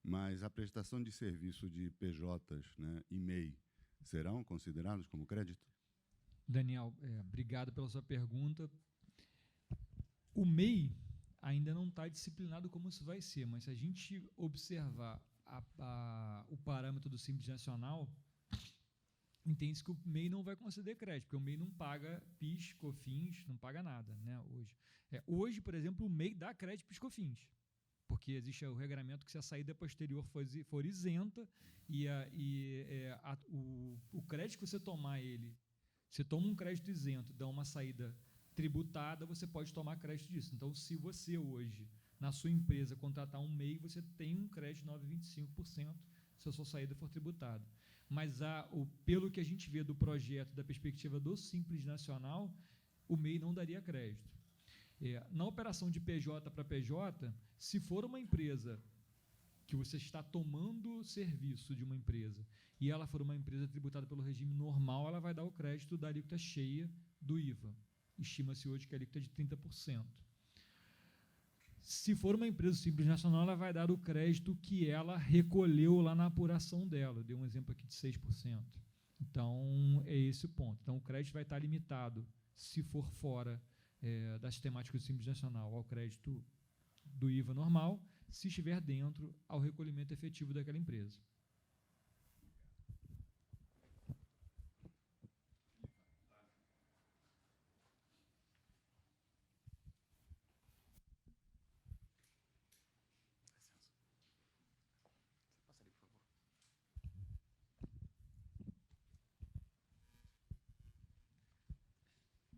mas a prestação de serviço de PJs, né, e MEI serão considerados como crédito? Daniel, obrigado pela sua pergunta. O MEI ainda não está disciplinado como isso vai ser, mas se a gente observar o parâmetro do Simples Nacional, entende-se que o MEI não vai conceder crédito, porque o MEI não paga PIS, COFINS, não paga nada, né, hoje. Hoje, por exemplo, o MEI dá crédito PIS, COFINS, porque existe o regramento que se a saída posterior for isenta e o crédito que você tomar você toma um crédito isento, dá uma saída tributada, você pode tomar crédito disso. Então, se você hoje, na sua empresa, contratar um MEI, você tem um crédito de 9,25% se a sua saída for tributada. Mas, pelo que a gente vê do projeto, da perspectiva do Simples Nacional, o MEI não daria crédito. Na operação de PJ para PJ, se for uma empresa que você está tomando serviço de uma empresa e ela for uma empresa tributada pelo regime normal, ela vai dar o crédito da alíquota cheia do IVA. Estima-se hoje que a alíquota é de 30%. Se for uma empresa Simples Nacional, ela vai dar o crédito que ela recolheu lá na apuração dela. Eu dei um exemplo aqui de 6%. Então, é esse o ponto. Então, o crédito vai estar limitado, se for fora das temáticas do Simples Nacional, ao crédito do IVA normal, se estiver dentro, ao recolhimento efetivo daquela empresa.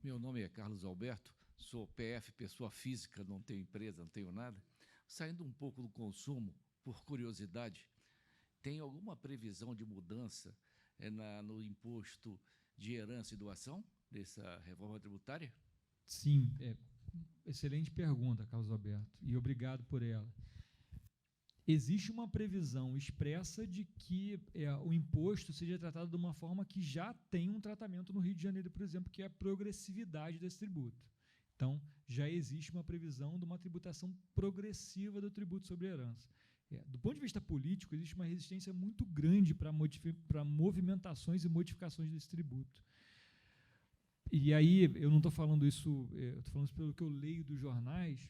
Meu nome é Carlos Alberto, sou PF, pessoa física, não tenho empresa, não tenho nada. Saindo um pouco do consumo, por curiosidade, tem alguma previsão de mudança no imposto de herança e doação, dessa reforma tributária? Sim, excelente pergunta, Carlos Alberto, e obrigado por ela. Existe uma previsão expressa de que o imposto seja tratado de uma forma que já tem um tratamento no Rio de Janeiro, por exemplo, que é a progressividade desse tributo. Então, já existe uma previsão de uma tributação progressiva do tributo sobre herança. Do ponto de vista político, existe uma resistência muito grande para movimentações e modificações desse tributo. E aí, eu não estou falando isso, eu estou falando isso pelo que eu leio dos jornais.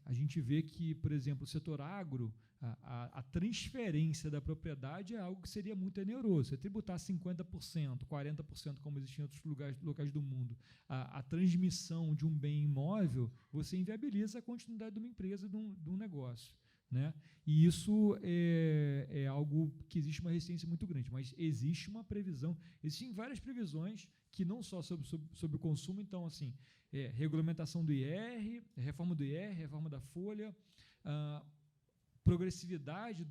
A gente vê que, por exemplo, o setor agro, a transferência da propriedade é algo que seria muito oneroso. Você tributar 50%, 40%, como existe em outros locais do mundo, a transmissão de um bem imóvel, você inviabiliza a continuidade de uma empresa, de um negócio, né? E isso é algo que existe uma resistência muito grande, mas existe uma previsão, existem várias previsões que não só sobre o consumo, então, assim, regulamentação do IR, reforma do IR, reforma da folha, progressividade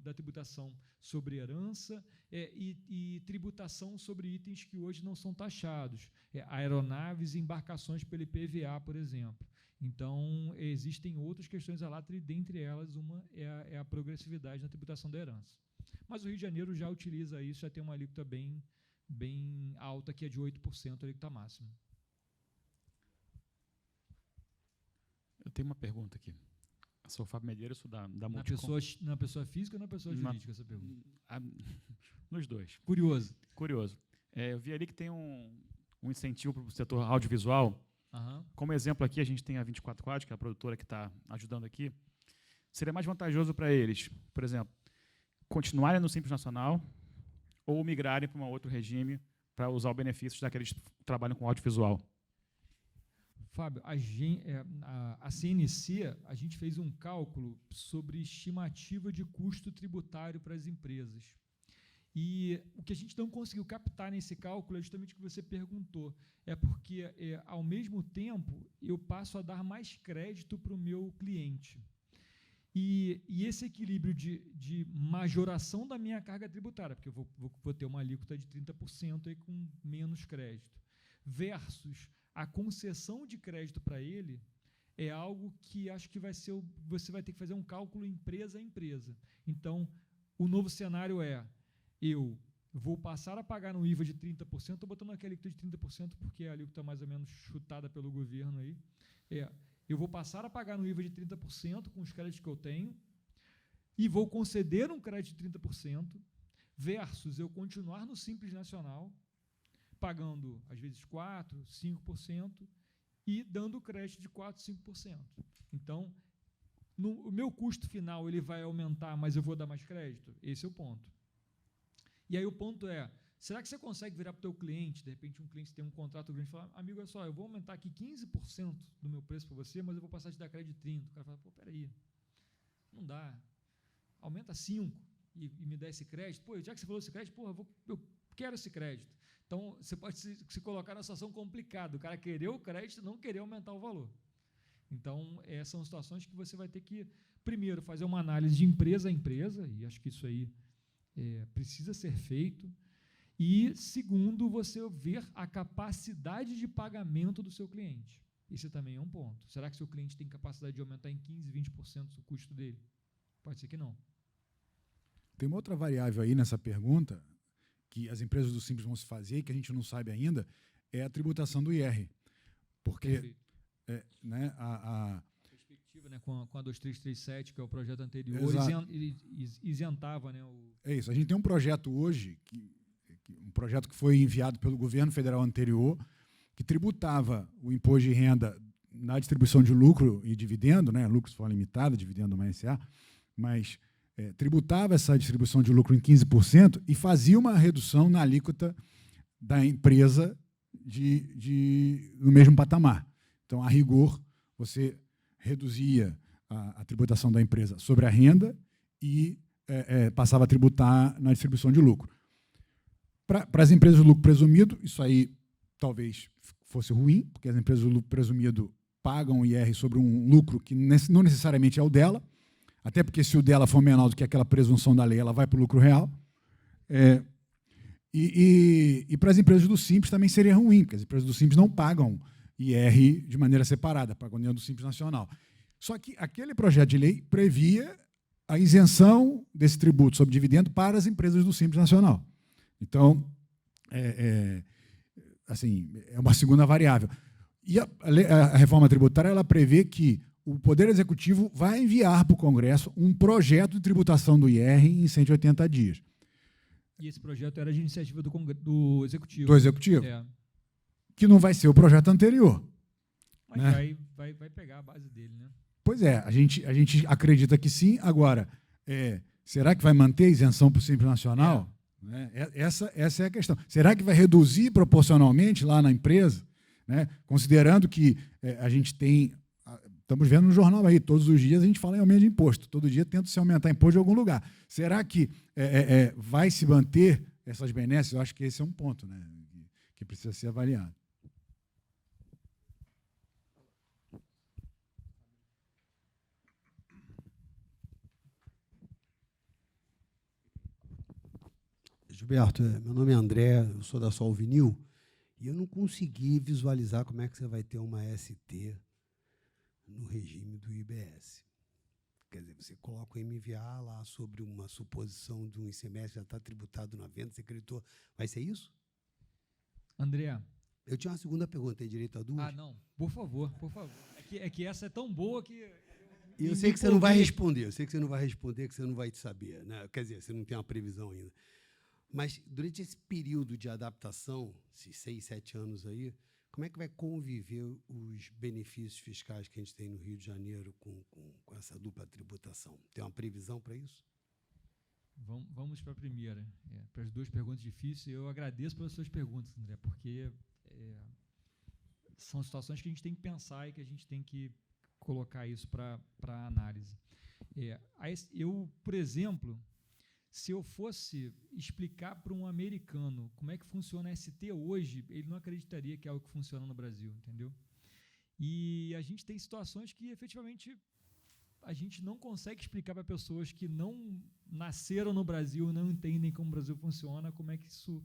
da tributação sobre herança e tributação sobre itens que hoje não são taxados, aeronaves e embarcações pelo IPVA, por exemplo. Então, existem outras questões a lá, dentre elas, uma é a progressividade na tributação da herança. Mas o Rio de Janeiro já utiliza isso, já tem uma alíquota bem alta, que é de 8%, a alíquota máxima. Eu tenho uma pergunta aqui. Eu sou o Fábio Medeiros, sou da Multicom. Na pessoa física ou na pessoa jurídica, essa pergunta? Nos dois. Curioso. Eu vi ali que tem um incentivo para o setor audiovisual. Uhum. Como exemplo aqui, a gente tem a 24 Quad, que é a produtora que está ajudando aqui. Seria mais vantajoso para eles, por exemplo, continuarem no Simples Nacional ou migrarem para um outro regime para usar o benefício daqueles que trabalham com audiovisual? Fábio, a CNC, a gente fez um cálculo sobre estimativa de custo tributário para as empresas. E o que a gente não conseguiu captar nesse cálculo é justamente o que você perguntou. É porque, ao mesmo tempo, eu passo a dar mais crédito para o meu cliente. E esse equilíbrio de majoração da minha carga tributária, porque eu vou ter uma alíquota de 30% aí com menos crédito, versus a concessão de crédito para ele, é algo que acho que você vai ter que fazer um cálculo empresa a empresa. Então, o novo cenário eu vou passar a pagar no IVA de 30%, estou botando aqui a alíquota de 30%, porque a alíquota mais ou menos chutada pelo governo aí. Eu vou passar a pagar no IVA de 30% com os créditos que eu tenho, e vou conceder um crédito de 30%, versus eu continuar no Simples Nacional, pagando, às vezes, 4%, 5%, e dando crédito de 4%, 5%. Então, o meu custo final ele vai aumentar, mas eu vou dar mais crédito? Esse é o ponto. E aí o ponto é, será que você consegue virar para o teu cliente, de repente um cliente tem um contrato grande, e falar, amigo, olha só, eu vou aumentar aqui 15% do meu preço para você, mas eu vou passar a te dar crédito de 30%. O cara fala, pô, peraí, não dá. Aumenta 5% e me dá esse crédito. Pô, já que você falou esse crédito, porra, eu quero esse crédito. Então, você pode se colocar numa situação complicada, o cara querer o crédito e não querer aumentar o valor. Então, são situações que você vai ter que, primeiro, fazer uma análise de empresa a empresa, e acho que isso aí precisa ser feito, e, segundo, você ver a capacidade de pagamento do seu cliente. Esse também é um ponto. Será que seu cliente tem capacidade de aumentar em 15%, 20% o custo dele? Pode ser que não. Tem uma outra variável aí nessa pergunta, que as empresas do Simples vão se fazer e que a gente não sabe ainda, é a tributação do IR. Porque né, a perspectiva, né, com a 2337, que é o projeto anterior, isentava, né, É isso. A gente tem um projeto hoje, um projeto que foi enviado pelo governo federal anterior, que tributava o imposto de renda na distribuição de lucro e dividendo, né, lucro de forma limitada, dividendo uma SA, mas tributava essa distribuição de lucro em 15% e fazia uma redução na alíquota da empresa no mesmo patamar. Então, a rigor, você reduzia a tributação da empresa sobre a renda e passava a tributar na distribuição de lucro. Para as empresas de lucro presumido, isso aí talvez fosse ruim, porque as empresas de lucro presumido pagam o IR sobre um lucro que não necessariamente é o dela, até porque se o dela for menor do que aquela presunção da lei, ela vai para o lucro real. E para as empresas do Simples também seria ruim, porque as empresas do Simples não pagam IR de maneira separada, pagam dentro do Simples Nacional. Só que aquele projeto de lei previa a isenção desse tributo sobre dividendo para as empresas do Simples Nacional. Então, assim, é uma segunda variável. E a reforma tributária ela prevê que o Poder Executivo vai enviar para o Congresso um projeto de tributação do IR em 180 dias. E esse projeto era de iniciativa do Executivo. Do Executivo. Que não vai ser o projeto anterior. Mas né? vai pegar a base dele, né? Pois é, a gente acredita que sim. Agora, será que vai manter a isenção para o Simples Nacional? Né? Essa é a questão. Será que vai reduzir proporcionalmente lá na empresa? Né? Considerando que a gente tem... Estamos vendo no jornal aí, todos os dias a gente fala em aumento de imposto. Todo dia tenta se aumentar imposto de algum lugar. Será que vai se manter essas benesses? Eu acho que esse é um ponto, né, que precisa ser avaliado. Gilberto, meu nome é André, eu sou da Solvinil, e eu não consegui visualizar como é que você vai ter uma ST no regime do IBS. Quer dizer, você coloca o MVA lá sobre uma suposição de um ICMS já está tributado na venda, você acreditou? Vai ser isso? André. Eu tinha uma segunda pergunta, tem direito a duas? Ah, não. Por favor, por favor. É que essa é tão boa que... Eu sei que você não vai responder, eu sei que você não vai responder, que você não vai te saber, né? Quer dizer, você não tem uma previsão ainda. Mas, durante esse período de adaptação, esses 6, 7 anos aí, como é que vai conviver os benefícios fiscais que a gente tem no Rio de Janeiro com essa dupla tributação? Tem uma previsão para isso? Vamos para a primeira. Para as duas perguntas difíceis, eu agradeço pelas suas perguntas, André, porque são situações que a gente tem que pensar e que a gente tem que colocar isso para análise. Eu, por exemplo, se eu fosse explicar para um americano como é que funciona a ST hoje, ele não acreditaria que é algo que funciona no Brasil, entendeu? E a gente tem situações que, efetivamente, a gente não consegue explicar para pessoas que não nasceram no Brasil e não entendem como o Brasil funciona, como é que isso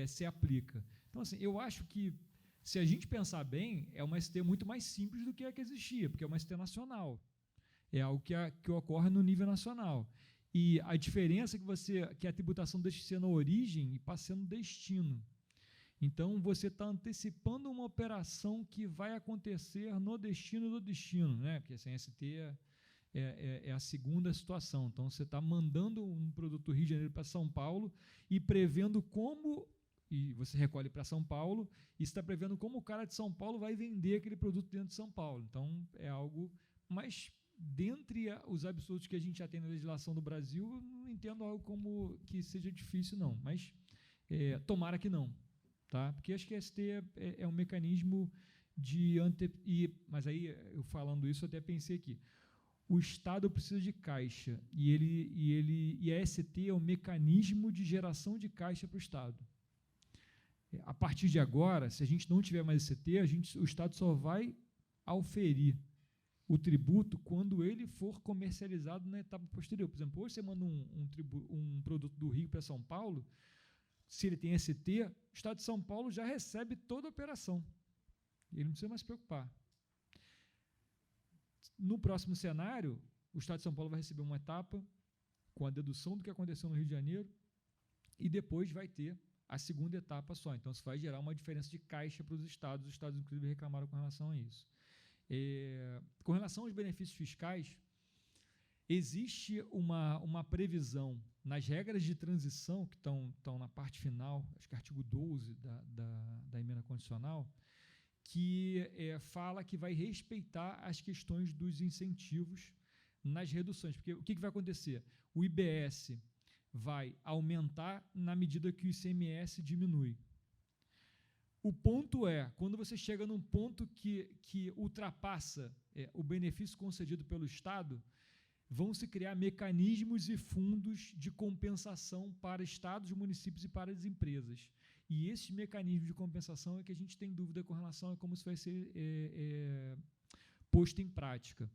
se aplica. Então, assim, eu acho que, se a gente pensar bem, é uma ST muito mais simples do que a que existia, porque é uma ST nacional. É algo que ocorre no nível nacional. E a diferença é que a tributação deixa de ser na origem e passa a ser no destino. Então, você está antecipando uma operação que vai acontecer no destino do destino, né? Porque assim, a ST é a segunda situação. Então, você está mandando um produto do Rio de Janeiro para São Paulo e prevendo como, e você recolhe para São Paulo, e está prevendo como o cara de São Paulo vai vender aquele produto dentro de São Paulo. Então, é algo mais... Dentre os absurdos que a gente já tem na legislação do Brasil, eu não entendo algo como que seja difícil, não. Mas tomara que não. Tá? Porque acho que a ST é um mecanismo de... Mas aí, eu falando isso, eu até pensei aqui. O Estado precisa de caixa e a ST é um mecanismo de geração de caixa para o Estado. A partir de agora, se a gente não tiver mais ST, o Estado só vai auferir o tributo quando ele for comercializado na etapa posterior. Por exemplo, hoje você manda um produto do Rio para São Paulo, se ele tem ST, o Estado de São Paulo já recebe toda a operação. Ele não precisa mais se preocupar. No próximo cenário, o Estado de São Paulo vai receber uma etapa com a dedução do que aconteceu no Rio de Janeiro e depois vai ter a segunda etapa só. Então, isso vai gerar uma diferença de caixa para os estados inclusive, reclamaram com relação a isso. Com relação aos benefícios fiscais, existe uma previsão nas regras de transição, que estão na parte final, acho que artigo 12 da emenda constitucional, que fala que vai respeitar as questões dos incentivos nas reduções. Porque o que vai acontecer? O IBS vai aumentar na medida que o ICMS diminui. O ponto quando você chega num ponto que ultrapassa o benefício concedido pelo Estado, vão se criar mecanismos e fundos de compensação para estados, municípios e para as empresas. E esses mecanismos de compensação é que a gente tem dúvida com relação a como isso vai ser posto em prática.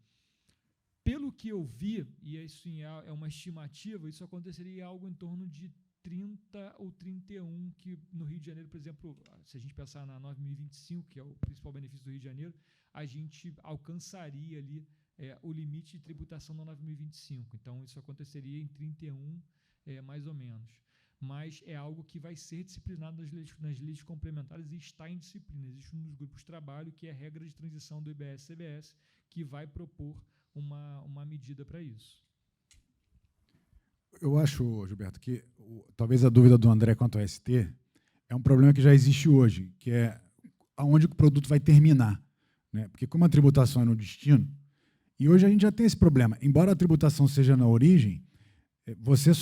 Pelo que eu vi, e isso é uma estimativa, isso aconteceria algo em torno de 30 ou 31, que no Rio de Janeiro, por exemplo, se a gente pensar na 9.025, que é o principal benefício do Rio de Janeiro, a gente alcançaria ali o limite de tributação na 9.025. Então, isso aconteceria em 31, mais ou menos. Mas é algo que vai ser disciplinado nas leis complementares e está em disciplina. Existe um dos grupos de trabalho, que é a regra de transição do IBS-CBS, que vai propor uma medida para isso. Eu acho, Gilberto, que talvez a dúvida do André quanto ao ST é um problema que já existe hoje, que é aonde o produto vai terminar. Né? Porque como a tributação é no destino, e hoje a gente já tem esse problema. Embora a tributação seja na origem, você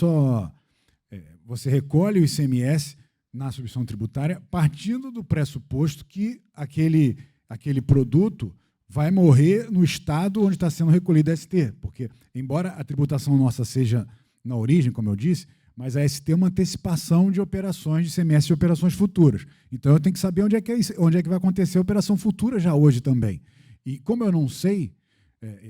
recolhe o ICMS na substituição tributária partindo do pressuposto que aquele produto vai morrer no estado onde está sendo recolhido a ST. Porque, embora a tributação nossa seja na origem, como eu disse, mas a ST é uma antecipação de operações de ICMS e operações futuras. Então, eu tenho que saber onde é que vai acontecer a operação futura já hoje também. E como eu não sei,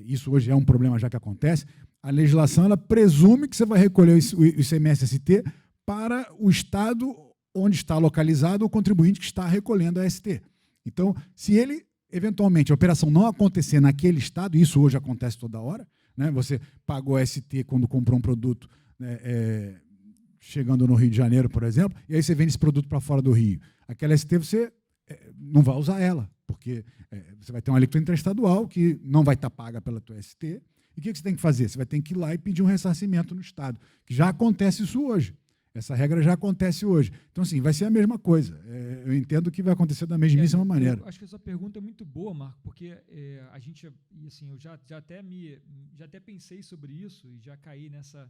isso hoje é um problema já que acontece, a legislação ela presume que você vai recolher o ICMS-ST para o estado onde está localizado o contribuinte que está recolhendo a ST. Então, se ele, eventualmente, a operação não acontecer naquele estado, e isso hoje acontece toda hora, né? Você pagou a ST quando comprou um produto, né, chegando no Rio de Janeiro, por exemplo, e aí você vende esse produto para fora do Rio. Aquela ST você não vai usar ela, porque você vai ter uma alíquota interestadual que não vai estar paga pela tua ST. E o que você tem que fazer? Você vai ter que ir lá e pedir um ressarcimento no Estado, que já acontece isso hoje. Essa regra já acontece hoje. Então, assim, vai ser a mesma coisa. Eu entendo que vai acontecer da mesmíssima maneira. Eu acho que essa pergunta é muito boa, Marco, porque a gente, assim, eu já até pensei sobre isso e já caí nessa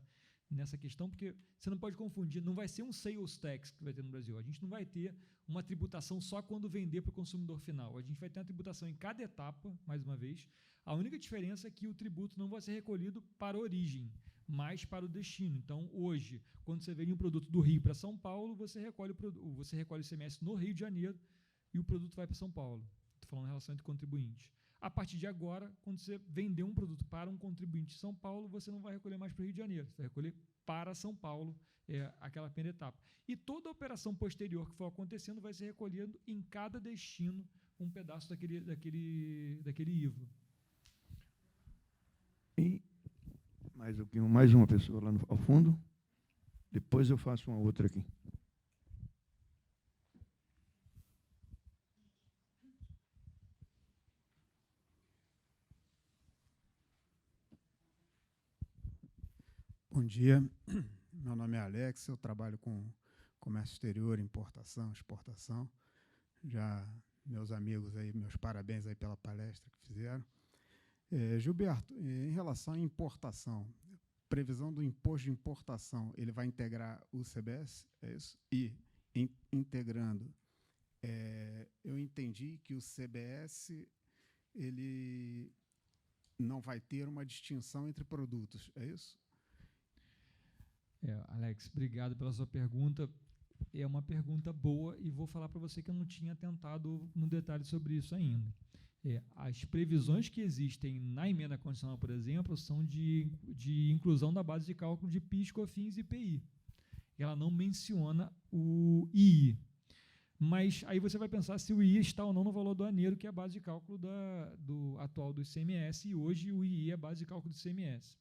questão, porque você não pode confundir, não vai ser um sales tax que vai ter no Brasil. A gente não vai ter uma tributação só quando vender para o consumidor final. A gente vai ter uma tributação em cada etapa, mais uma vez. A única diferença é que o tributo não vai ser recolhido para a origem, mas para o destino. Então, hoje, quando você vende um produto do Rio para São Paulo, você recolhe o ICMS no Rio de Janeiro e o produto vai para São Paulo. Estou falando em relação entre contribuintes. A partir de agora, quando você vender um produto para um contribuinte de São Paulo, você não vai recolher mais para o Rio de Janeiro, você vai recolher para São Paulo, aquela primeira etapa. E toda a operação posterior que for acontecendo vai ser recolhendo em cada destino um pedaço daquele IVA. E mais uma pessoa lá ao fundo. Depois eu faço uma outra aqui. Bom dia. Meu nome é Alex, eu trabalho com comércio exterior, importação, exportação. Já meus amigos aí, meus parabéns aí pela palestra que fizeram. Gilberto, em relação à importação, previsão do imposto de importação, ele vai integrar o CBS, é isso? E, integrando, eu entendi que o CBS ele não vai ter uma distinção entre produtos, é isso? Alex, obrigado pela sua pergunta. É uma pergunta boa e vou falar para você que eu não tinha tentado no detalhe sobre isso ainda. As previsões que existem na emenda constitucional, por exemplo, são de inclusão da base de cálculo de PIS, COFINS e IPI. Ela não menciona o II. Mas aí você vai pensar se o II está ou não no valor aduaneiro, que é a base de cálculo do atual do ICMS, e hoje o II é a base de cálculo do ICMS.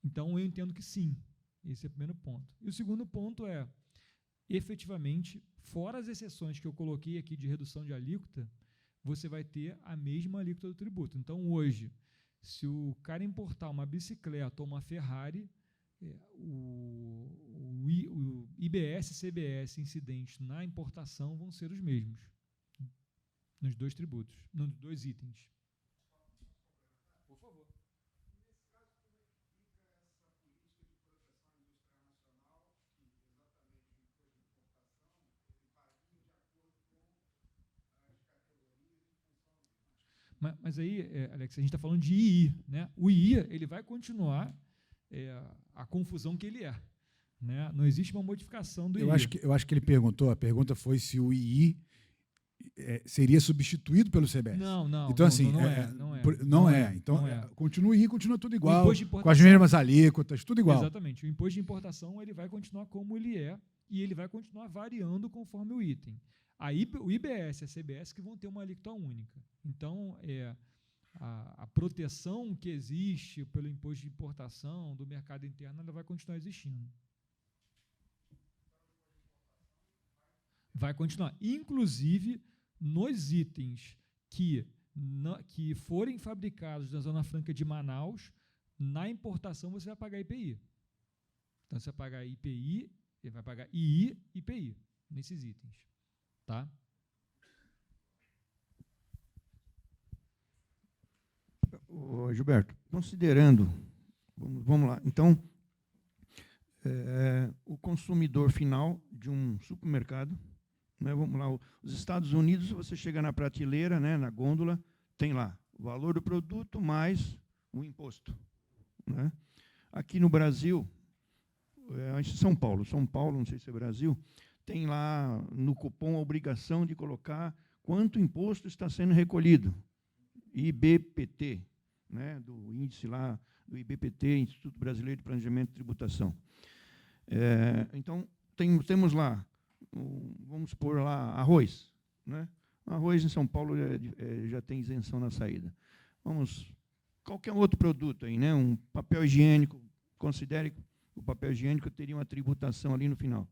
Então, eu entendo que sim. Esse é o primeiro ponto. E o segundo ponto é, efetivamente, fora as exceções que eu coloquei aqui de redução de alíquota, você vai ter a mesma alíquota do tributo. Então, hoje, se o cara importar uma bicicleta ou uma Ferrari, o IBS e CBS incidentes na importação vão ser os mesmos, nos dois tributos, nos dois itens. Por favor. Mas aí, Alex, a gente está falando de II, né? O II ele vai continuar a confusão que ele é, né? Não existe uma modificação do II. Eu acho que ele perguntou, a pergunta foi se o II seria substituído pelo CBS. Não. Então, assim, não é. Então, continua o II, continua tudo igual, com as mesmas alíquotas, tudo igual. Exatamente. O imposto de importação ele vai continuar como ele é e ele vai continuar variando conforme o item. O IBS e a CBS que vão ter uma alíquota única. Então, a proteção que existe pelo imposto de importação do mercado interno, ela vai continuar existindo. Vai continuar. Inclusive, nos itens que forem fabricados na Zona Franca de Manaus, na importação você vai pagar IPI. Então, você vai pagar IPI, você vai pagar II e IPI nesses itens. Tá? Gilberto, considerando, vamos lá, então, o consumidor final de um supermercado, né, vamos lá, os Estados Unidos, você chega na prateleira, né, na gôndola, tem lá o valor do produto mais o imposto. Né? Aqui no Brasil, São Paulo, não sei se é Brasil, tem lá no cupom a obrigação de colocar quanto imposto está sendo recolhido. IBPT, né, do índice lá do IBPT, Instituto Brasileiro de Planejamento e Tributação. Então, temos lá, vamos supor lá, arroz. Né? Arroz em São Paulo já tem isenção na saída. Qualquer outro produto aí, né, um papel higiênico, considere que o papel higiênico teria uma tributação ali no final.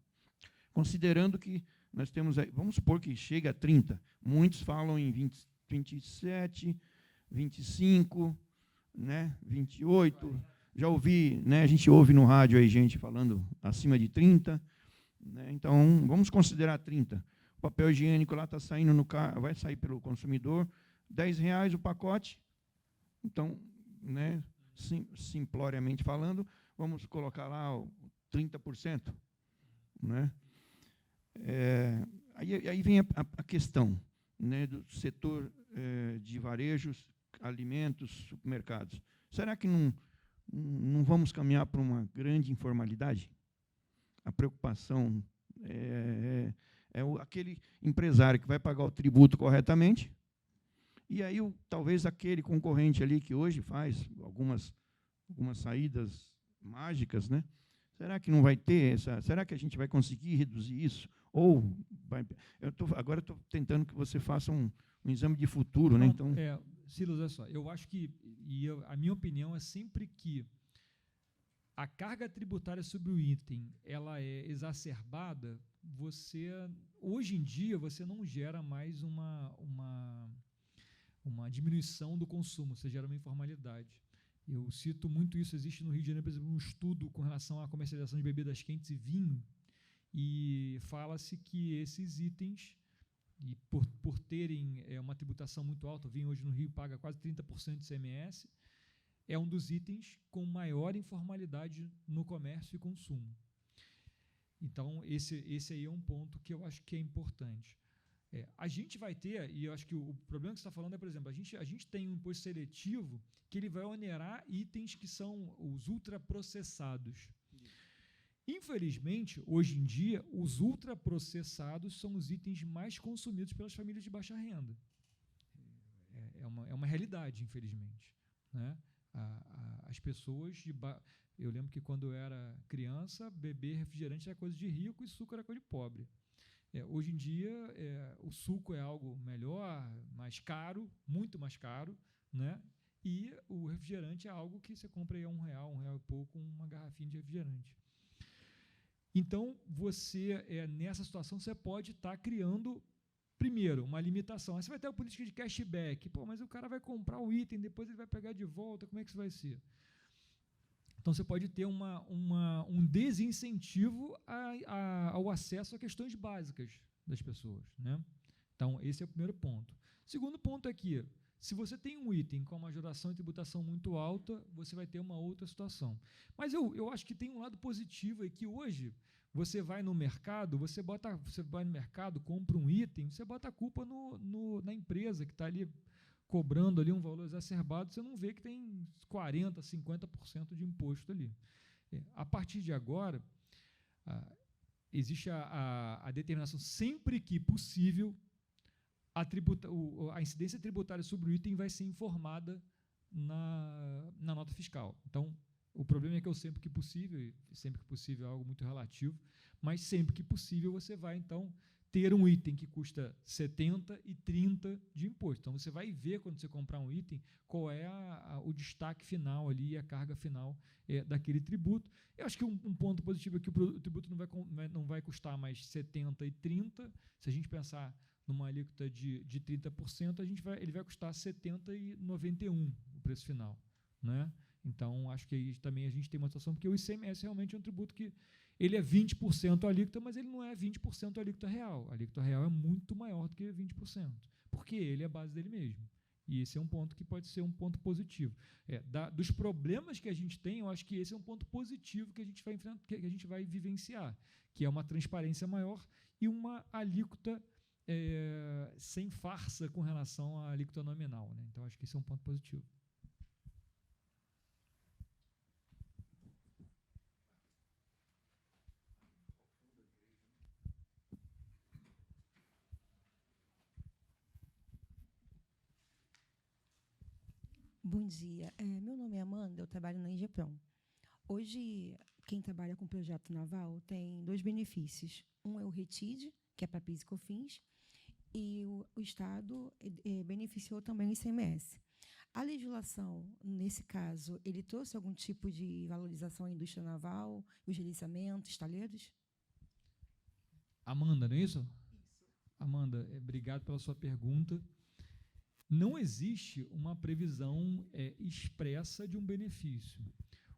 Considerando que nós temos aí, vamos supor que chega a 30, muitos falam em 27, 25, né, 28, já ouvi, né, a gente ouve no rádio aí gente falando acima de 30, né, então vamos considerar 30. O papel higiênico lá está saindo no carro, vai sair pelo consumidor, R$10 o pacote, então, né, simploriamente falando, vamos colocar lá 30%, né? Aí vem a questão, né, do setor de varejos, alimentos, supermercados. Será que não vamos caminhar para uma grande informalidade? A preocupação é aquele empresário que vai pagar o tributo corretamente, e aí talvez aquele concorrente ali que hoje faz algumas saídas mágicas, né? Será que não vai ter essa? Será que a gente vai conseguir reduzir isso? Ou agora estou tentando que você faça um exame de futuro, né? Então, Silas, olha só, eu acho que a minha opinião é sempre que a carga tributária sobre o item ela é exacerbada, hoje em dia você não gera mais uma diminuição do consumo, você gera uma informalidade. Eu cito muito isso, existe no Rio de Janeiro, por exemplo, um estudo com relação à comercialização de bebidas quentes e vinho, e fala-se que esses itens, e por terem uma tributação muito alta, o vinho hoje no Rio paga quase 30% de ICMS, é um dos itens com maior informalidade no comércio e consumo. Então, esse aí é um ponto que eu acho que é importante. A gente vai ter, e eu acho que o problema que você está falando é, por exemplo, a gente tem um imposto seletivo que ele vai onerar itens que são os ultraprocessados. Infelizmente, hoje em dia, os ultraprocessados são os itens mais consumidos pelas famílias de baixa renda. É uma realidade, infelizmente, né? As pessoas eu lembro que quando eu era criança, beber refrigerante era coisa de rico e suco era coisa de pobre. Hoje em dia, o suco é algo melhor, mais caro, muito mais caro, né? E o refrigerante é algo que você compra aí a R$1 e pouco, uma garrafinha de refrigerante. Então, nessa situação, você pode estar criando, primeiro, uma limitação. Aí você vai ter a política de cashback. Pô, mas o cara vai comprar o item, depois ele vai pegar de volta, como é que isso vai ser? Então, você pode ter um desincentivo ao acesso a questões básicas das pessoas, né? Então, esse é o primeiro ponto. Segundo ponto é que, se você tem um item com uma majoração e tributação muito alta, você vai ter uma outra situação. Mas eu acho que tem um lado positivo, é que hoje você vai no mercado, você vai no mercado, compra um item, você bota a culpa na empresa que está ali cobrando ali um valor exacerbado, você não vê que tem 40%, 50% de imposto ali. A partir de agora, existe a determinação, sempre que possível, a incidência tributária sobre o item vai ser informada na nota fiscal. Então, o problema é que sempre que possível é algo muito relativo, mas sempre que possível você vai, então, ter um item que custa 70 e 30 de imposto. Então, você vai ver, quando você comprar um item, qual é o destaque final ali, a carga final daquele tributo. Eu acho que um ponto positivo é que o tributo não vai custar mais 70 e 30. Se a gente pensar numa alíquota de 30%, ele vai custar 70 e 91 o preço final, né? Então, acho que aí também a gente tem uma situação, porque o ICMS realmente é um tributo que ele é 20% a alíquota, mas ele não é 20% a alíquota real. A alíquota real é muito maior do que 20%, porque ele é a base dele mesmo. E esse é um ponto que pode ser um ponto positivo. Dos problemas que a gente tem, eu acho que esse é um ponto positivo que a gente vai enfrentar, que a gente vai vivenciar, que é uma transparência maior e uma alíquota sem farsa com relação à alíquota nominal, né? Então, acho que esse é um ponto positivo. Bom dia. Meu nome é Amanda, eu trabalho na Ingepron. Hoje, quem trabalha com projeto naval tem 2 benefícios. Um é o RETID, que é para PIS e COFINS, e o Estado beneficiou também o ICMS. A legislação, nesse caso, ele trouxe algum tipo de valorização à indústria naval, os gerenciamentos, estaleiros? Amanda, não é isso? Amanda, obrigado pela sua pergunta. Não existe uma previsão expressa de um benefício.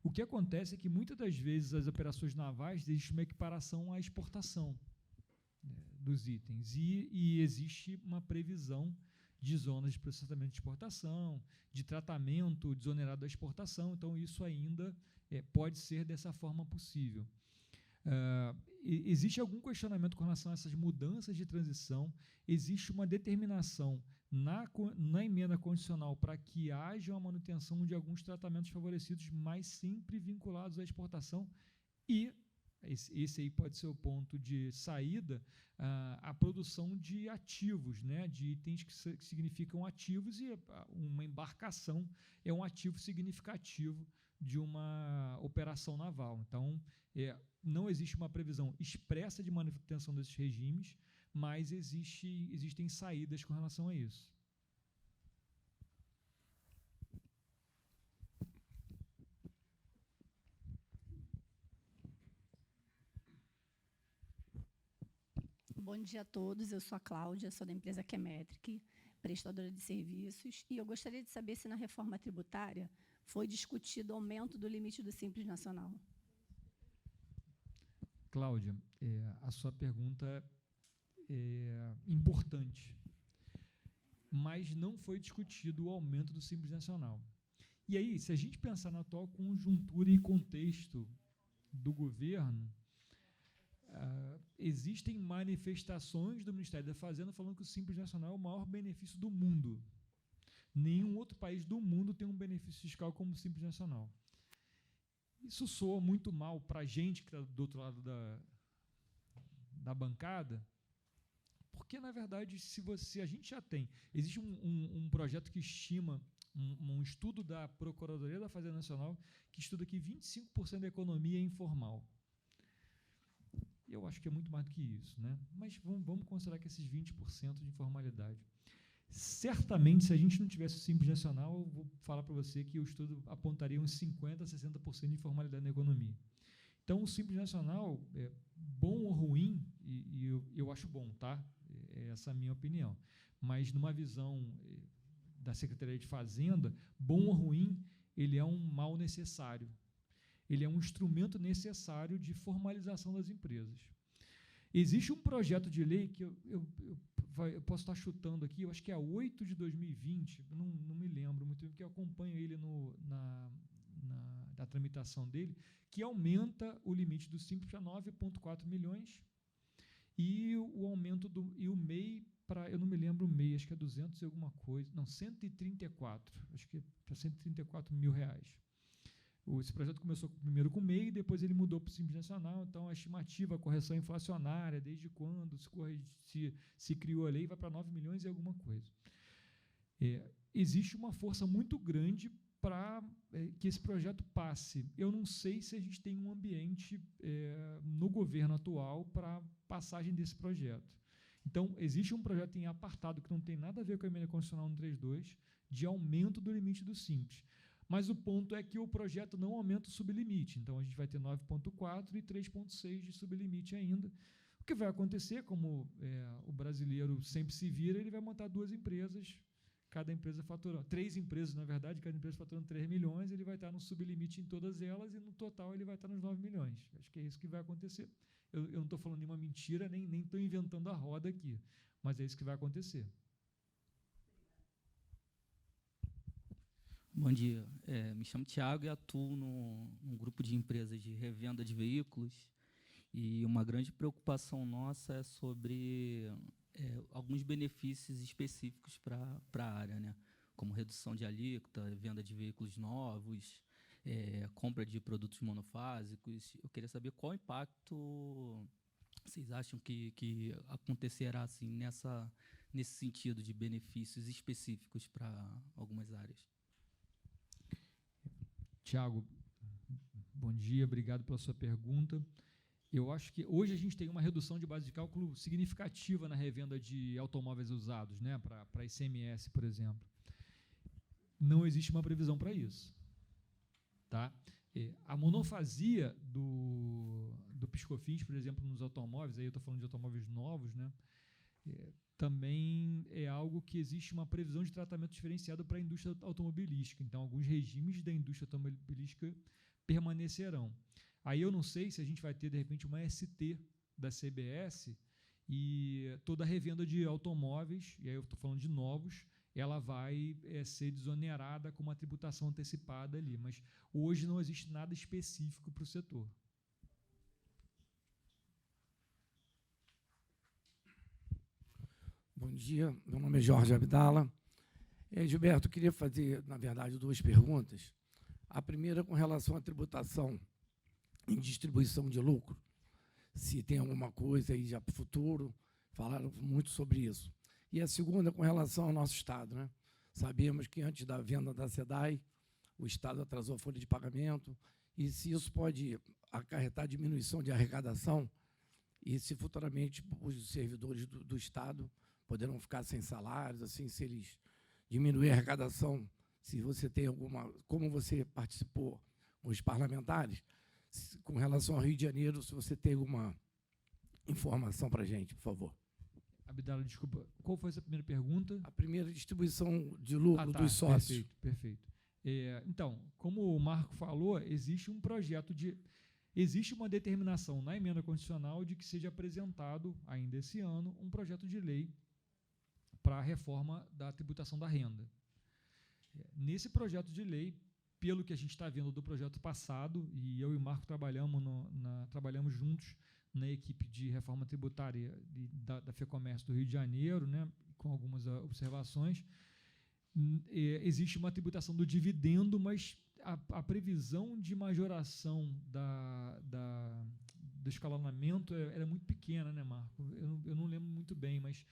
O que acontece é que, muitas das vezes, as operações navais existe uma equiparação à exportação dos itens, e existe uma previsão de zonas de processamento de exportação, de tratamento desonerado da exportação, então isso ainda pode ser dessa forma possível. Existe algum questionamento com relação a essas mudanças de transição, existe uma determinação na emenda constitucional para que haja uma manutenção de alguns tratamentos favorecidos, mas sempre vinculados à exportação, e esse aí pode ser o ponto de saída, a produção de ativos, né, de itens que significam ativos, e uma embarcação é um ativo significativo de uma operação naval. Então, não existe uma previsão expressa de manutenção desses regimes, mas existem saídas com relação a isso. Bom dia a todos, eu sou a Cláudia, sou da empresa Chemetric, prestadora de serviços, e eu gostaria de saber se na reforma tributária foi discutido o aumento do limite do Simples Nacional? Cláudia, a sua pergunta é importante, mas não foi discutido o aumento do Simples Nacional. E aí, se a gente pensar na atual conjuntura e contexto do governo, existem manifestações do Ministério da Fazenda falando que o Simples Nacional é o maior benefício do mundo. Nenhum outro país do mundo tem um benefício fiscal como o Simples Nacional. Isso soa muito mal para a gente que está do outro lado da bancada, porque, na verdade, se a gente já tem... Existe um projeto que estima, um estudo da Procuradoria da Fazenda Nacional, que estuda que 25% da economia é informal. Eu acho que é muito mais do que isso, né? Mas vamos considerar que esses 20% de informalidade. Certamente, se a gente não tivesse o Simples Nacional, eu vou falar para você que o estudo apontaria uns 50% a 60% de informalidade na economia. Então, o Simples Nacional, bom ou ruim, e eu acho bom, tá? Essa é a minha opinião. Mas, numa visão da Secretaria de Fazenda, bom ou ruim, ele é um mal necessário. Ele é um instrumento necessário de formalização das empresas. Existe um projeto de lei que eu posso estar chutando aqui, eu acho que é 8 de 2020, não me lembro muito bem, porque eu acompanho ele na tramitação dele, que aumenta o limite do Simples para 9,4 milhões e o aumento e o MEI para, eu não me lembro o MEI, acho que é 200 e alguma coisa, não, 134, acho que é para 134 mil reais. Esse projeto começou primeiro com o MEI, depois ele mudou para o Simples Nacional, então a estimativa, a correção inflacionária, desde quando se criou a lei, vai para 9 milhões e alguma coisa. Existe uma força muito grande para que esse projeto passe. Eu não sei se a gente tem um ambiente no governo atual para passagem desse projeto. Então, existe um projeto em apartado que não tem nada a ver com a emenda constitucional 132, de aumento do limite do Simples. Mas o ponto é que o projeto não aumenta o sublimite. Então, a gente vai ter 9,4 e 3,6 de sublimite ainda. O que vai acontecer, como o brasileiro sempre se vira, ele vai montar 2 empresas, cada empresa faturando, 3 empresas, na verdade, cada empresa faturando 3 milhões, ele vai estar no sublimite em todas elas e, no total, ele vai estar nos 9 milhões. Acho que é isso que vai acontecer. Eu não estou falando nenhuma mentira, nem estou inventando a roda aqui, mas é isso que vai acontecer. Bom dia, me chamo Tiago e atuo num grupo de empresas de revenda de veículos, e uma grande preocupação nossa é sobre alguns benefícios específicos para a área, né? Como redução de alíquota, venda de veículos novos, compra de produtos monofásicos. Eu queria saber qual impacto vocês acham que acontecerá assim, nesse sentido de benefícios específicos para algumas áreas. Tiago, bom dia, obrigado pela sua pergunta. Eu acho que hoje a gente tem uma redução de base de cálculo significativa na revenda de automóveis usados, né, para ICMS, por exemplo. Não existe uma previsão para isso. Tá? A monofasia do PIS/COFINS, por exemplo, nos automóveis, aí eu estou falando de automóveis novos, né, também é algo que existe uma previsão de tratamento diferenciado para a indústria automobilística. Então, alguns regimes da indústria automobilística permanecerão. Aí eu não sei se a gente vai ter, de repente, uma ST da CBS e toda a revenda de automóveis, e aí eu estou falando de novos, ela vai ser desonerada com uma tributação antecipada ali. Mas hoje não existe nada específico para o setor. Bom dia, meu nome é Jorge Abdala. Gilberto, eu queria fazer, na verdade, 2 perguntas. A primeira com relação à tributação em distribuição de lucro. Se tem alguma coisa aí já para o futuro, falaram muito sobre isso. E a segunda com relação ao nosso Estado, né? Sabemos que antes da venda da SEDAI, o Estado atrasou a folha de pagamento, e se isso pode acarretar diminuição de arrecadação, e se futuramente os servidores do Estado poderão ficar sem salários, assim, se eles diminuírem a arrecadação, se você tem alguma... Como você participou com os parlamentares, com relação ao Rio de Janeiro, se você tem alguma informação para a gente, por favor. Abdala, desculpa, qual foi essa primeira pergunta? A primeira, distribuição de lucro dos sócios. Perfeito. Então, como o Marco falou, existe uma determinação na emenda constitucional de que seja apresentado, ainda esse ano, um projeto de lei para a reforma da tributação da renda. Nesse projeto de lei, pelo que a gente está vendo do projeto passado, e eu e o Marco trabalhamos juntos na equipe de reforma tributária da FEComércio do Rio de Janeiro, né, com algumas observações, existe uma tributação do dividendo, mas a previsão de majoração do escalonamento era muito pequena, né, Marco? Eu não lembro muito bem, mas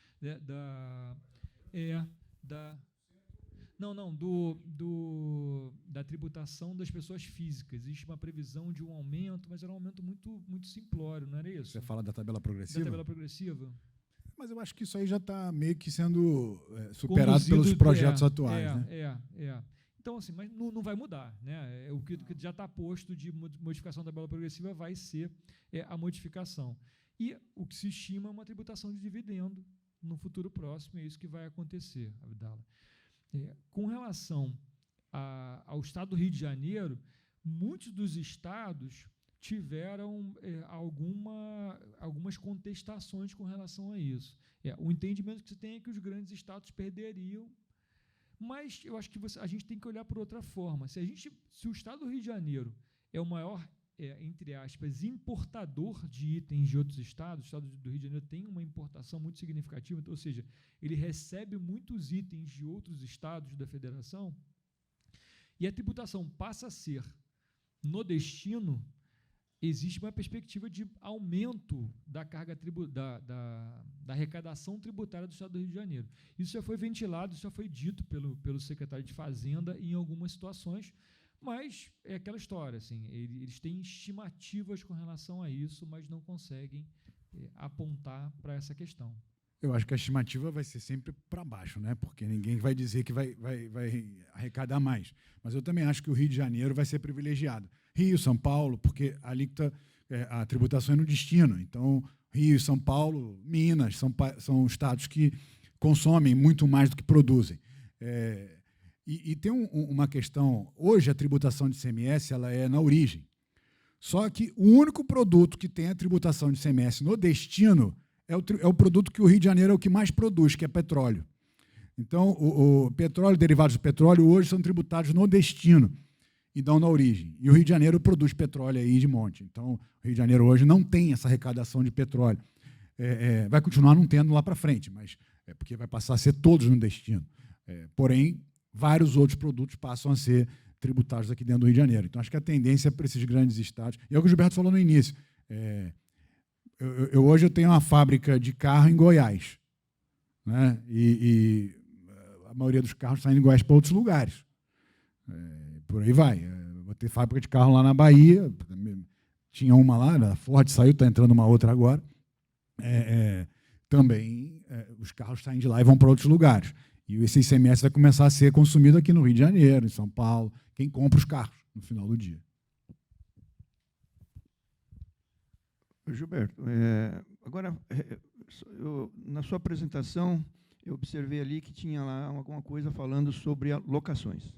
da tributação das pessoas físicas. Existe uma previsão de um aumento, mas era um aumento muito, muito simplório, não era isso? Você fala da tabela progressiva? Da tabela progressiva. Mas eu acho que isso aí já está meio que sendo superado pelos projetos atuais. Né? Então, assim, mas não vai mudar. Né? O que já está posto de modificação da tabela progressiva vai ser a modificação. E o que se estima é uma tributação de dividendo no futuro próximo, é isso que vai acontecer, Abdala. Com relação ao Estado do Rio de Janeiro, muitos dos estados tiveram algumas contestações com relação a isso. O entendimento que se tem é que os grandes estados perderiam, mas eu acho que a gente tem que olhar por outra forma. Se o Estado do Rio de Janeiro é o maior, entre aspas, importador de itens de outros estados, o Estado do Rio de Janeiro tem uma importação muito significativa, ou seja, ele recebe muitos itens de outros estados da federação, e a tributação passa a ser no destino, existe uma perspectiva de aumento da carga da arrecadação tributária do Estado do Rio de Janeiro. Isso já foi ventilado, isso já foi dito pelo secretário de Fazenda em algumas situações, mas é aquela história, assim, eles têm estimativas com relação a isso, mas não conseguem apontar para essa questão. Eu acho que a estimativa vai ser sempre para baixo, né? Porque ninguém vai dizer que vai arrecadar mais. Mas eu também acho que o Rio de Janeiro vai ser privilegiado. Rio, São Paulo, porque a tributação é no destino. Então, Rio, São Paulo, Minas, são estados que consomem muito mais do que produzem. E tem uma questão, hoje a tributação de ICMS ela é na origem. Só que o único produto que tem a tributação de ICMS no destino é o produto que o Rio de Janeiro é o que mais produz, que é petróleo. Então, o petróleo, derivados do petróleo, hoje são tributados no destino e não na origem. E o Rio de Janeiro produz petróleo aí de monte. Então, o Rio de Janeiro hoje não tem essa arrecadação de petróleo. Vai continuar não tendo lá para frente, mas porque vai passar a ser todos no destino. Porém, vários outros produtos passam a ser tributados aqui dentro do Rio de Janeiro. Então, acho que a tendência é para esses grandes estados. E é o que o Gilberto falou no início. Hoje eu tenho uma fábrica de carro em Goiás, né? E a maioria dos carros saem de Goiás para outros lugares. Por aí vai. Vou ter fábrica de carro lá na Bahia, tinha uma lá, a Ford saiu, está entrando uma outra agora. Também os carros saem de lá e vão para outros lugares. E esse ICMS vai começar a ser consumido aqui no Rio de Janeiro, em São Paulo, quem compra os carros no final do dia. Gilberto, agora, na sua apresentação, eu observei ali que tinha lá alguma coisa falando sobre locações,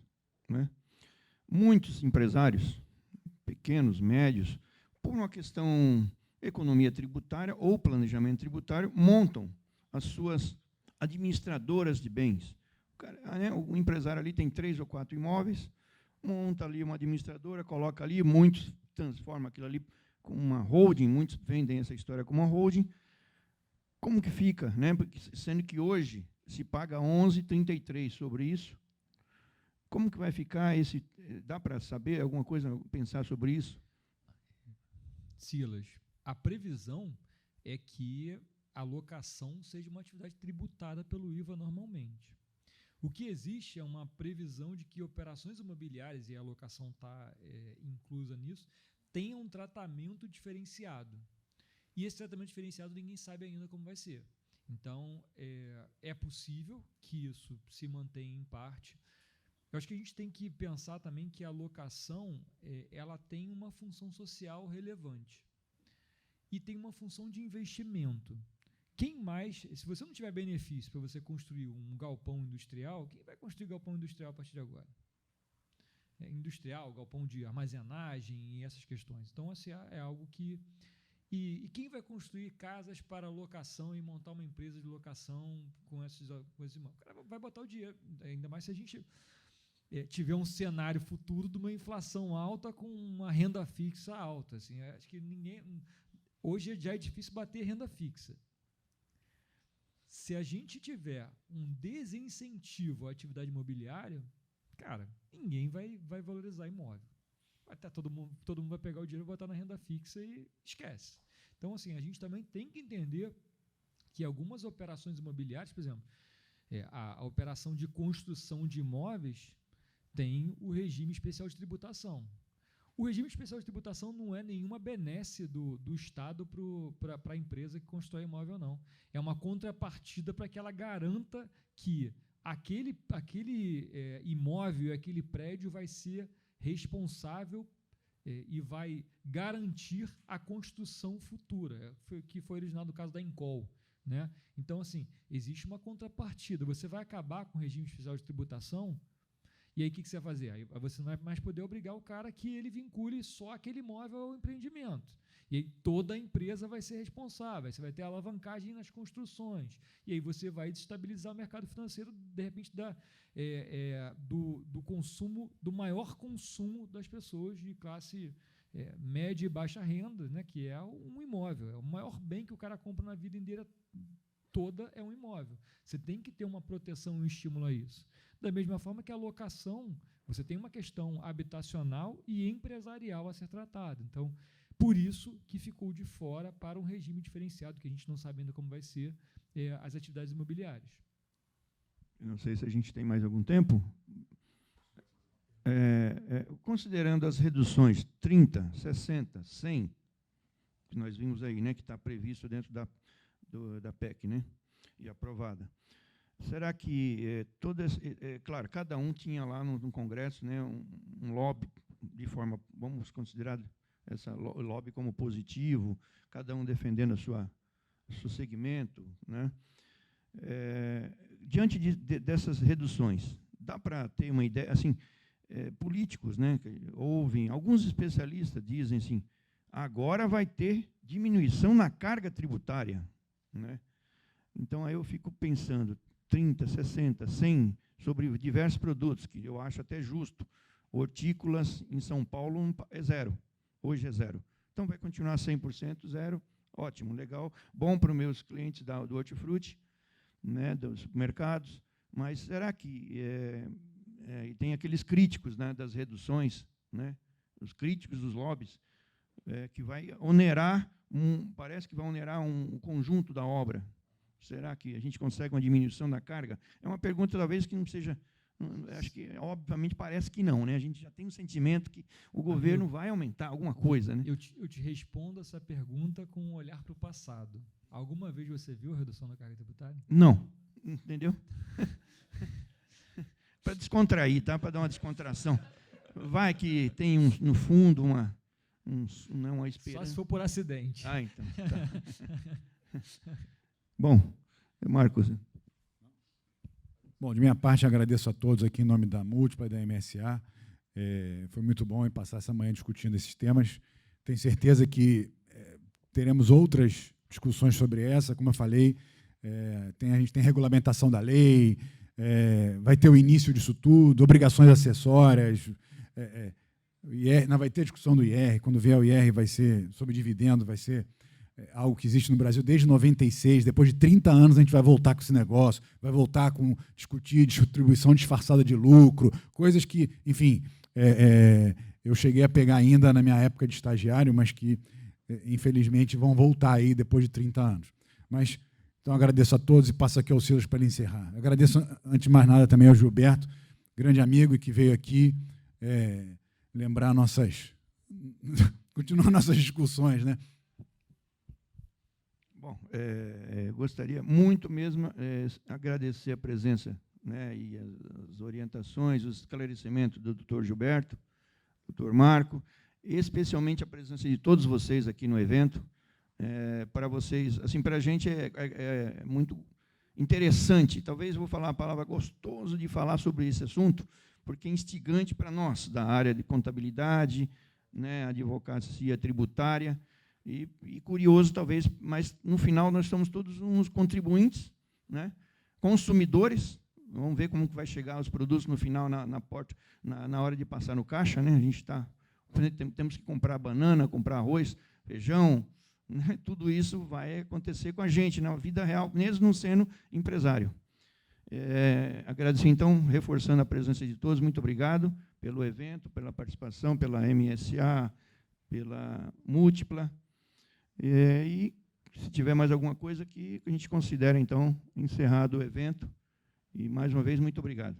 né? Muitos empresários, pequenos, médios, por uma questão economia tributária ou planejamento tributário, montam as suas administradoras de bens. O empresário ali tem 3 ou 4 imóveis, monta ali uma administradora, coloca ali, muitos transformam aquilo ali com uma holding, muitos vendem essa história como uma holding. Como que fica, né? Porque, sendo que hoje se paga 11,33 sobre isso, como que vai ficar esse... Dá para saber alguma coisa, pensar sobre isso? Silas, a previsão é que a locação seja uma atividade tributada pelo IVA normalmente. O que existe é uma previsão de que operações imobiliárias, e a locação está inclusa nisso, tenham um tratamento diferenciado. E esse tratamento diferenciado ninguém sabe ainda como vai ser. Então, é possível que isso se mantenha em parte. Eu acho que a gente tem que pensar também que a locação ela tem uma função social relevante e tem uma função de investimento. Quem mais, se você não tiver benefício para você construir um galpão industrial, quem vai construir galpão industrial a partir de agora? industrial, galpão de armazenagem e essas questões. Então, assim, é algo que... E quem vai construir casas para locação e montar uma empresa de locação com esses imóveis? O cara vai botar o dinheiro, ainda mais se a gente tiver um cenário futuro de uma inflação alta com uma renda fixa alta. Assim, acho que hoje já é difícil bater renda fixa. Se a gente tiver um desincentivo à atividade imobiliária, cara, ninguém vai valorizar imóvel. Até todo mundo vai pegar o dinheiro e botar na renda fixa e esquece. Então, assim, a gente também tem que entender que algumas operações imobiliárias, por exemplo, a operação de construção de imóveis tem o regime especial de tributação. O regime especial de tributação não é nenhuma benesse do Estado para a empresa que constrói imóvel, não. É uma contrapartida para que ela garanta que aquele imóvel, aquele prédio vai ser responsável e vai garantir a construção futura, que foi originado no caso da Encol, né? Então, assim, existe uma contrapartida. Você vai acabar com o regime especial de tributação, e aí o que você vai fazer? Aí você não vai mais poder obrigar o cara que ele vincule só aquele imóvel ao empreendimento. E aí toda a empresa vai ser responsável, você vai ter alavancagem nas construções, e aí você vai desestabilizar o mercado financeiro, de repente, do consumo, do maior consumo das pessoas de classe média e baixa renda, né, que é um imóvel. É o maior bem que o cara compra na vida inteira toda, é um imóvel. Você tem que ter uma proteção e um estímulo a isso. Da mesma forma que a locação, você tem uma questão habitacional e empresarial a ser tratada. Então, por isso que ficou de fora para um regime diferenciado, que a gente não sabe ainda como vai ser, as atividades imobiliárias. Eu não sei se a gente tem mais algum tempo. Considerando as reduções 30, 60, 100, que nós vimos aí, né, que está previsto dentro da PEC, né, e aprovada. Será que claro, cada um tinha lá no Congresso, né, um lobby de forma, vamos considerar essa lobby como positivo, cada um defendendo seu segmento, né? Diante dessas reduções, dá para ter uma ideia, assim, políticos, né, que ouvem, alguns especialistas dizem assim, agora vai ter diminuição na carga tributária, né? Então, aí eu fico pensando, 30, 60, 100, sobre diversos produtos, que eu acho até justo. Hortícolas, em São Paulo, é zero. Hoje é zero. Então, vai continuar 100%, zero. Ótimo, legal. Bom para os meus clientes do hortifruti, né, dos supermercados. Mas será que... e tem aqueles críticos, né, das reduções, né, os críticos dos lobbies, que vai onerar, parece que vai onerar um conjunto da obra. Será que a gente consegue uma diminuição da carga? É uma pergunta, talvez, que não seja... Acho que, obviamente, parece que não, né? A gente já tem um sentimento que o governo vai aumentar alguma coisa, né? Eu te respondo essa pergunta com um olhar para o passado. Alguma vez você viu a redução da carga tributária? Não. Entendeu? Para descontrair, tá? Para dar uma descontração. Vai que tem, no fundo, uma esperança. Só se for por acidente. Ah, então. Tá. Bom, Marcos. Bom, de minha parte, agradeço a todos aqui em nome da Múltipla e da MSA. Foi muito bom em passar essa manhã discutindo esses temas. Tenho certeza que teremos outras discussões sobre essa, como eu falei. A gente tem regulamentação da lei, vai ter o início disso tudo, obrigações acessórias, vai ter discussão do IR. Quando vier o IR, vai ser sobre dividendo, vai ser algo que existe no Brasil desde 96, depois de 30 anos a gente vai voltar com esse negócio, vai voltar com discutir distribuição disfarçada de lucro, coisas que, enfim, eu cheguei a pegar ainda na minha época de estagiário, mas que, infelizmente, vão voltar aí depois de 30 anos. Mas, então, agradeço a todos e passo aqui ao Silas para ele encerrar. Agradeço, antes de mais nada, também ao Gilberto, grande amigo e que veio aqui lembrar continuar nossas discussões, né? Bom, gostaria muito mesmo agradecer a presença, né, e as orientações, os esclarecimentos do Dr. Gilberto, Dr. Marco, especialmente a presença de todos vocês aqui no evento. Para vocês, assim, para a gente é muito interessante. Talvez eu vou falar a palavra gostoso de falar sobre esse assunto, porque é instigante para nós, da área de contabilidade, né, advocacia tributária, e curioso talvez, mas no final nós somos todos uns contribuintes, né, consumidores. Vamos ver como que vai chegar os produtos no final na porta, na hora de passar no caixa, né? A gente temos que comprar banana, comprar arroz, feijão, né? Tudo isso vai acontecer com a gente na vida real, mesmo não sendo empresário. Agradecer, então, reforçando a presença de todos, muito obrigado pelo evento, pela participação, pela MSA, pela Múltipla. E se tiver mais alguma coisa aqui, a gente considera, então, encerrado o evento. E, mais uma vez, muito obrigado.